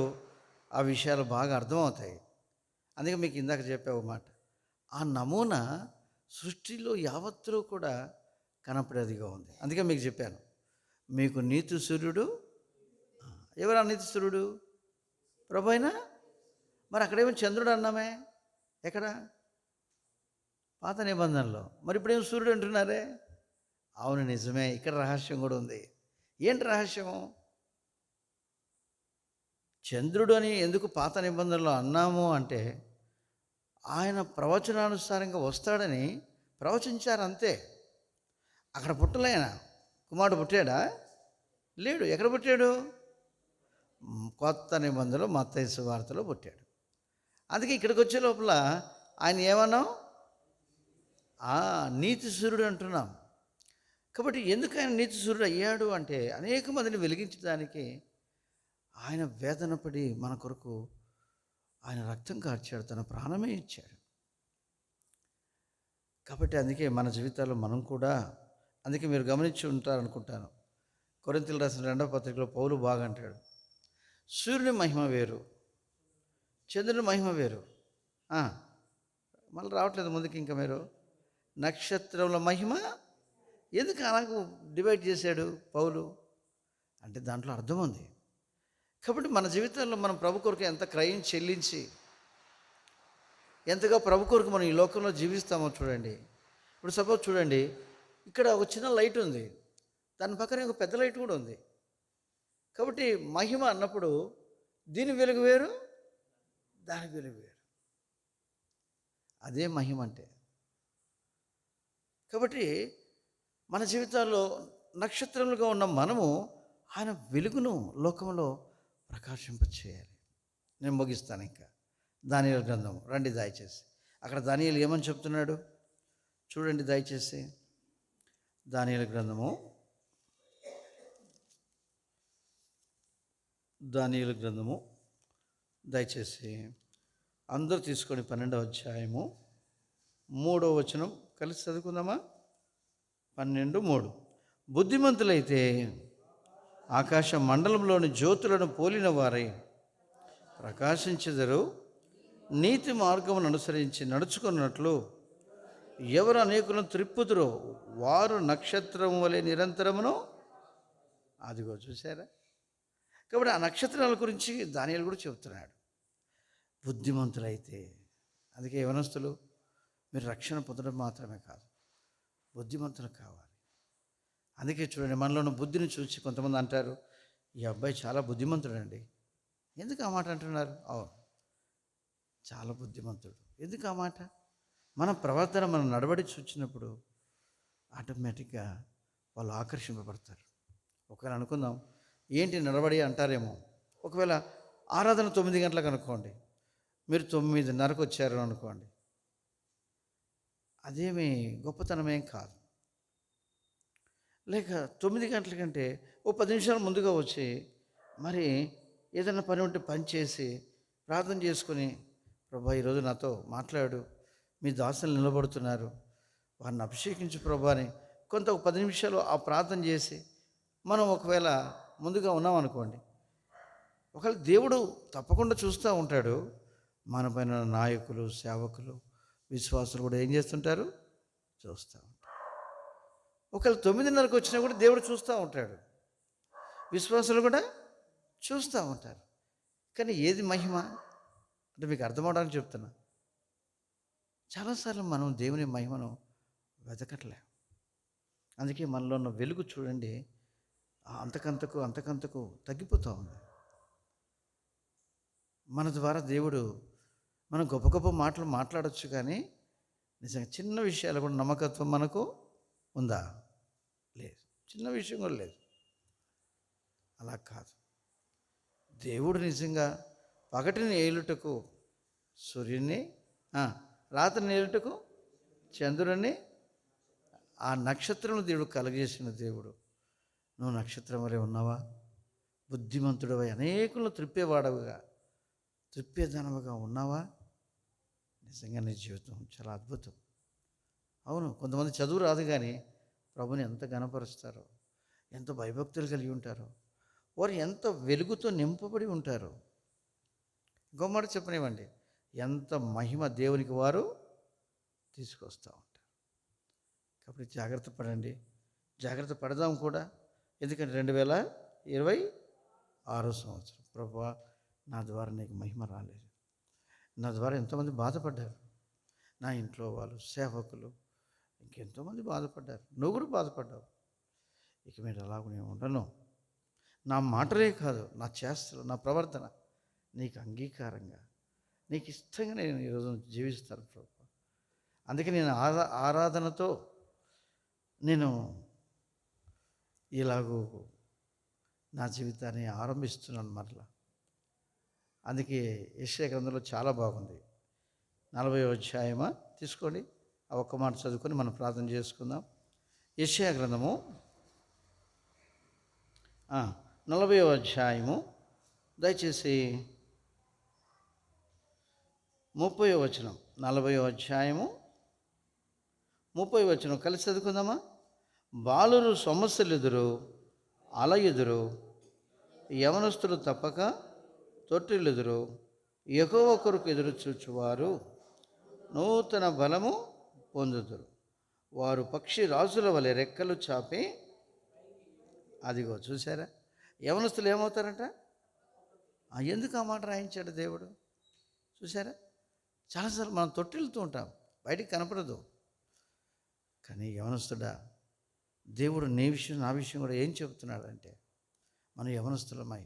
ఆ విషయాలు బాగా అర్థమవుతాయి. అందుకే మీకు ఇందాక చెప్పావు మాట, ఆ నమూనా సృష్టిలో యావత్తులో కూడా కనపడేదిగా ఉంది. అందుకే మీకు చెప్పాను, మీకు నీతి సూర్యుడు. ఎవరా నీతి సూర్యుడు? ప్రభు అయినా. మరి అక్కడేమో చంద్రుడు అన్నామే, ఎక్కడ? పాత నిబంధనలో. మరి ఇప్పుడేం సూర్యుడు అంటున్నారే? అవును, నిజమే. ఇక్కడ రహస్యం కూడా ఉంది. ఏంటి రహస్యము? చంద్రుడు అని ఎందుకు పాత నిబంధనలో అన్నాము అంటే, ఆయన ప్రవచనానుసారంగా వస్తాడని ప్రవచించారు అంతే. అక్కడ పుట్టలేన కుమారుడు పుట్టాడా? లేడు. ఎక్కడ పుట్టాడు? కొత్త నిబంధనలో మత్తయి సువార్తలో పుట్టాడు. అందుకే ఇక్కడికి వచ్చే లోపల ఆయన ఏమన్నాం? నీతి సూర్యుడు అంటున్నాం. కాబట్టి ఎందుకు ఆయన నీతి సూర్యుడు అయ్యాడు అంటే, అనేక మందిని వెలిగించడానికి ఆయన వేదన పడి మన కొరకు ఆయన రక్తం కార్చాడు, తన ప్రాణమే ఇచ్చాడు. కాబట్టి అందుకే మన జీవితాల్లో మనం కూడా, అందుకే మీరు గమనించి ఉంటారనుకుంటాను, కొరింథీయులకు రాసిన 2వ పత్రికలో పౌలు బాగా అంటాడు, సూర్యుని మహిమ వేరు, చంద్రుని మహిమ వేరు. మళ్ళీ రావట్లేదు ముందుకి ఇంకా మీరు. నక్షత్రంలో మహిమ ఎందుకు అలాగ డివైడ్ చేశాడు పౌలు అంటే దాంట్లో అర్థం ఉంది. కాబట్టి మన జీవితాల్లో మనం ప్రభు కొరకు ఎంత క్రయం చెల్లించి ఎంతగా ప్రభు కొరకు మనం ఈ లోకంలో జీవిస్తామో చూడండి. ఇప్పుడు సపోజ్ చూడండి, ఇక్కడ ఒక చిన్న లైట్ ఉంది, దాని పక్కనే ఒక పెద్ద లైట్ కూడా ఉంది. కాబట్టి మహిమ అన్నప్పుడు దీని వెలుగు వేరు, దాని వెలుగు వేరు. అదే మహిమ అంటే. కాబట్టి మన జీవితాల్లో నక్షత్రములుగా ఉన్న మనము ఆయన వెలుగును లోకంలో ప్రకాశింపచేయాలి. నేను ముగిస్తాను. ఇంకా దానియేలు గ్రంథం రండి దయచేసి. అక్కడ దానియేలు ఏమని చెప్తున్నాడు చూడండి దయచేసి. దానియేలు గ్రంథము దయచేసి అందరూ తీసుకొని 12వ అధ్యాయము 3వ వచనం కలిసి చదువుకుందామా? 12:3. బుద్ధిమంతులైతే ఆకాశ మండలంలోని జ్యోతులను పోలిన వారై ప్రకాశించెదరు, నీతి మార్గమును అనుసరించి నడుచుకున్నట్లు ఎవరు అనేకులను త్రిప్పుదురో వారు నక్షత్రం వలె నిరంతరమును. అదిగో చూసారా? కాబట్టి ఆ నక్షత్రాల గురించి దానియేలు కూడా చెబుతున్నాడు. బుద్ధిమంతులైతే, అందుకే యవనస్తులు మీరు రక్షణ పొందడం మాత్రమే కాదు, బుద్ధిమంతులు కావాలి. అందుకే చూడండి, మనలో ఉన్న బుద్ధిని చూసి కొంతమంది అంటారు, ఈ అబ్బాయి చాలా బుద్ధిమంతుడండి. ఎందుకు ఆ మాట అంటున్నారు? అవును, చాలా బుద్ధిమంతుడు. ఎందుకు ఆ మాట? మన ప్రవర్తన, మన నడవడి చూచినప్పుడు ఆటోమేటిక్గా వాళ్ళు ఆకర్షింపబడతారు. ఒకవేళ అనుకుందాం, ఏంటి నడవడి అంటారేమో. ఒకవేళ ఆరాధన 9 గంటలకు అనుకోండి, మీరు 9:30కు వచ్చారు అనుకోండి, అదేమీ గొప్పతనమేం కాదు. లేక 9 గంటల కంటే ఓ 10 నిమిషాలు ముందుగా వచ్చి మరి ఏదైనా పని ఉంటే పని చేసి ప్రార్థన చేసుకొని, ప్రభా ఈరోజు నాతో మాట్లాడు, మీ దాసులు నిలబడుతున్నారు, వారిని అభిషేకించు ప్రభా అని కొంత ఒక 10 నిమిషాలు ఆ ప్రార్థన చేసి మనం ఒకవేళ ముందుగా ఉన్నామనుకోండి, ఒకవేళ దేవుడు తప్పకుండా చూస్తూ ఉంటాడు. మన పైన నాయకులు, సేవకులు, విశ్వాసులు కూడా ఏం చేస్తుంటారు? చూస్తూ ఉంటారు. ఒకవేళ 9:30కు వచ్చినా కూడా దేవుడు చూస్తూ ఉంటాడు, విశ్వాసులు కూడా చూస్తూ ఉంటారు. కానీ ఏది మహిమ అంటే మీకు అర్థమవడానికి చెప్తున్నా. చాలాసార్లు మనం దేవుని మహిమను వెతకట్లే. అందుకే మనలో ఉన్న వెలుగు చూడండి, అంతకంతకు తగ్గిపోతూ ఉంది. మన ద్వారా దేవుడు మనం గొప్ప గొప్ప మాటలు మాట్లాడచ్చు, కానీ నిజంగా చిన్న విషయాలు కూడా నమ్మకత్వం మనకు ఉందా? లేదు. చిన్న విషయం కూడా లేదు. అలా కాదు. దేవుడు నిజంగా పగటిని ఏలుటకు సూర్యుని, రాత్రిని ఏలుటకు చంద్రుని, ఆ నక్షత్రం దేవుడు కలగజేసిన దేవుడు. నువ్వు నక్షత్రం వలె ఉన్నావా? బుద్ధిమంతుడవై అనేకులను త్రిప్పేవాడవుగా, త్రిప్పేదనవుగా ఉన్నావా? నిజంగా నీ జీవితం చాలా అద్భుతం. అవును, కొంతమంది చదువు రాదు కానీ ప్రభుని ఎంత గణపరుస్తారో, ఎంత భయభక్తులు కలిగి ఉంటారో, వారు ఎంత వెలుగుతో నింపబడి ఉంటారో. గొమ్మట చెప్పనివ్వండి, ఎంత మహిమ దేవునికి వారు తీసుకొస్తూ ఉంటారు. కాబట్టి జాగ్రత్త పడండి, జాగ్రత్త పడదాం కూడా. ఎందుకంటే 2026 సంవత్సరం. ప్రభువా, నా ద్వారా నీకు మహిమ రాలేదు, నా ద్వారా ఎంతోమంది బాధపడ్డారు, నా ఇంట్లో వాళ్ళు, సేవకులు, ఇంకెంతోమంది బాధపడ్డారు. నువ్వు కూడా బాధపడ్డావు. ఇక మీరు అలాగనే ఉండను. నా మాటలే కాదు, నా చేష్టలు, నా ప్రవర్తన నీకు అంగీకారంగా, నీకు ఇష్టంగా నేను ఈరోజు జీవిస్తాను ప్రభు. అందుకే నేను ఆరాధనతో నేను ఇలాగూ నా జీవితాన్ని ఆరంభిస్తున్నాను మరలా. అందుకే యెషయా గ్రంథంలో చాలా బాగుంది. 40వ అధ్యాయమా తీసుకోండి, ఆ ఒక్క మాట చదువుకొని మనం ప్రార్థన చేసుకుందాం. యెషయా గ్రంథము 40వ అధ్యాయము దయచేసి 30వ వచనం. 40వ అధ్యాయము 30వ వచనం కలిసి చదువుకుందామా. బాలురు సమస్యలెదురు అలయుదురు, యవనస్తులు తప్పక తొట్టిల్లుదురు. యెహోవా కొరకు ఎదురు చూచువారు నూతన బలము పొందుదురు. వారు పక్షి రాజుల వలె రెక్కలు చాపి, అదిగో చూసారా, యవనస్తులు ఏమవుతారంట? ఎందుకు ఆ మాట రాయించాడు దేవుడు? చూసారా, చాలాసార్లు మనం తొట్టిల్లుతూ ఉంటాం, బయటికి కనపడదు. కానీ యవనస్తుడా, దేవుడు నీ విషయం నా విషయం కూడా ఏం చెబుతున్నాడంటే, మనం యవనస్తులమై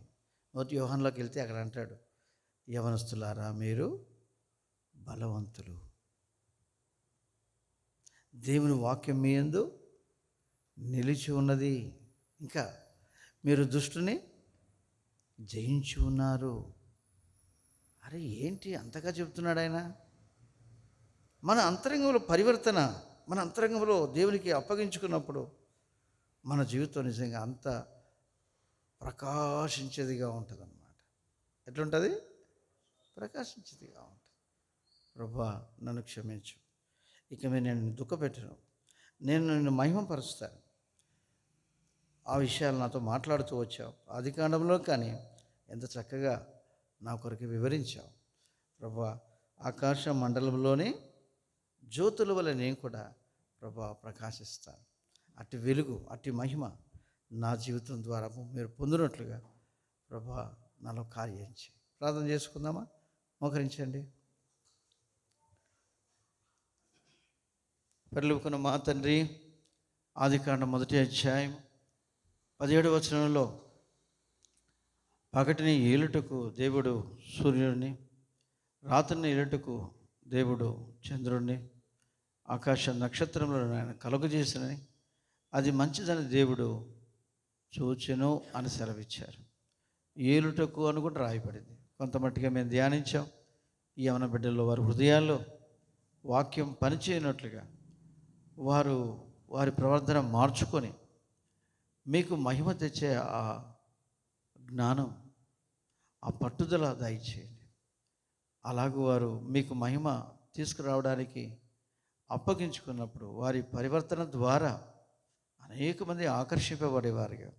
1 యోహానులోకి వెళ్తే అక్కడ అంటాడు, యవనస్తులారా మీరు బలవంతులు, దేవుని వాక్యం మీ యందు నిలిచి ఉన్నది, ఇంకా మీరు దుష్టుని జయించి ఉన్నారు. అరే ఏంటి అంతగా చెబుతున్నాడు ఆయన? మన అంతరంగంలో పరివర్తన, మన అంతరంగంలో దేవునికి అప్పగించుకున్నప్పుడు మన జీవితం నిజంగా అంత ప్రకాశించేదిగా ఉంటుంది అన్నమాట. ఎట్లుంటుంది? ప్రకాశించేదిగా ఉంటుంది. ప్రభువా నన్ను క్షమించు, ఇక మీరు నేను దుఃఖపెట్టను, నేను నిన్ను మహిమపరుస్తాను. ఆ విషయాలు నాతో మాట్లాడుతూ వచ్చావు ఆదికాండంలో, కానీ ఎంత చక్కగా నా కొరకు వివరించావు ప్రభువా. ఆకాశ మండలంలోని జ్యోతుల వల్ల నేను కూడా ప్రభువా ప్రకాశిస్తాను. అట్టి వెలుగు, అట్టి మహిమ నా జీవితం ద్వారా మీరు పొందినట్లుగా ప్రభువా నాలో కార్యం చేయి. ప్రార్థన చేసుకుందామా? మోకరించండి. పరలోకమున్న మా తండ్రి, ఆదికాండం 1వ అధ్యాయం 17వ వచనంలో పగటిని ఏలుటకు దేవుడు సూర్యుడిని, రాత్రిని ఏలుటకు దేవుడు చంద్రుడిని, ఆకాశ నక్షత్రములను ఆయన కలుగజేసినని, అది మంచిదని దేవుడు చూచెను అని సెలవిచ్చారు. ఏలుటకు అని కూడా రాయబడింది. కొంతమట్టుగా మేము ధ్యానించాం. ఈ యవన బిడ్డల్లో వారి హృదయాల్లో వాక్యం పనిచేయనట్లుగా వారు వారి ప్రవర్తన మార్చుకొని మీకు మహిమ తెచ్చే ఆ జ్ఞానం, ఆ పట్టుదల దయచేయండి. అలాగూ వారు మీకు మహిమ తీసుకురావడానికి అప్పగించుకున్నప్పుడు వారి పరివర్తన ద్వారా అనేక మంది ఆకర్షింపబడేవారుగా,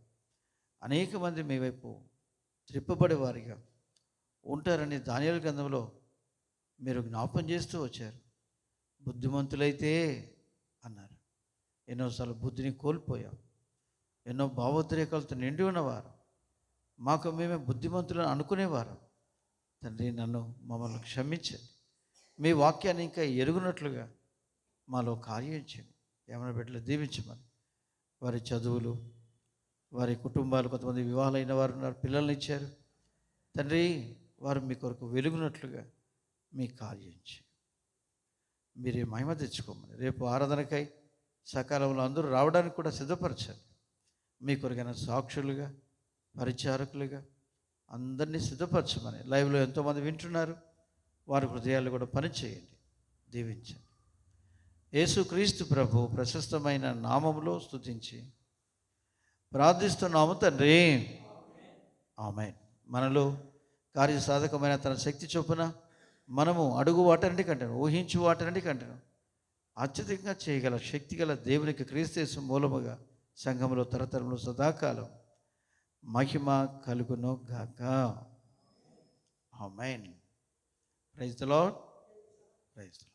అనేక మంది మీ వైపు త్రిప్పబడేవారుగా ఉంటారని దానియేలు గ్రంథంలో మీరు జ్ఞాపం చేస్తూ వచ్చారు. బుద్ధిమంతులైతే అన్నారు. ఎన్నోసార్లు బుద్ధిని కోల్పోయాం. ఎన్నో భావోద్రేకాలతో నిండి ఉన్నవారు, మాకు మేమే బుద్ధిమంతులను అనుకునేవారు. తండ్రి నన్ను మమ్మల్ని క్షమించండి. మీ వాక్యాన్ని ఇంకా ఎరుగునట్లుగా మాలో కార్యం చేయండి. ఏమైనా బిడ్డలు దీవించమని, వారి చదువులు, వారి కుటుంబాలు, కొంతమంది వివాహాలైన వారు ఉన్నారు, పిల్లల్ని ఇచ్చారు తండ్రి, వారు మీ కొరకు వెలుగునట్లుగా మీ కార్యం చేయండి. మీరే మహిమ తెచ్చుకోమని, రేపు ఆరాధనకై సకాలంలో అందరూ రావడానికి కూడా సిద్ధపరచండి. మీ కొరకైన సాక్షులుగా, పరిచారకులుగా అందరినీ సిద్ధపరచమని, లైవ్లో ఎంతోమంది వింటున్నారు, వారి హృదయాలు కూడా పనిచేయండి, దీవించండి. యేసుక్రీస్తు ప్రభు ప్రశస్తమైన నామములో స్తుతించి ప్రార్థిస్తున్నాము తండ్రి, ఆమేన్. మనలో కార్యసాధకమైన తన శక్తి చొప్పున మనము అడుగు వాటన్నిటి కంటేను, ఊహించు వాటన్నిటి కంటేను అత్యధికంగా చేయగల శక్తి గల దేవునికి క్రీస్తు యేసు మూలముగా సంఘములో తరతరములు సదాకాలం మహిమ కలుగును గాక. Amen. Praise the lord. Praise the lord.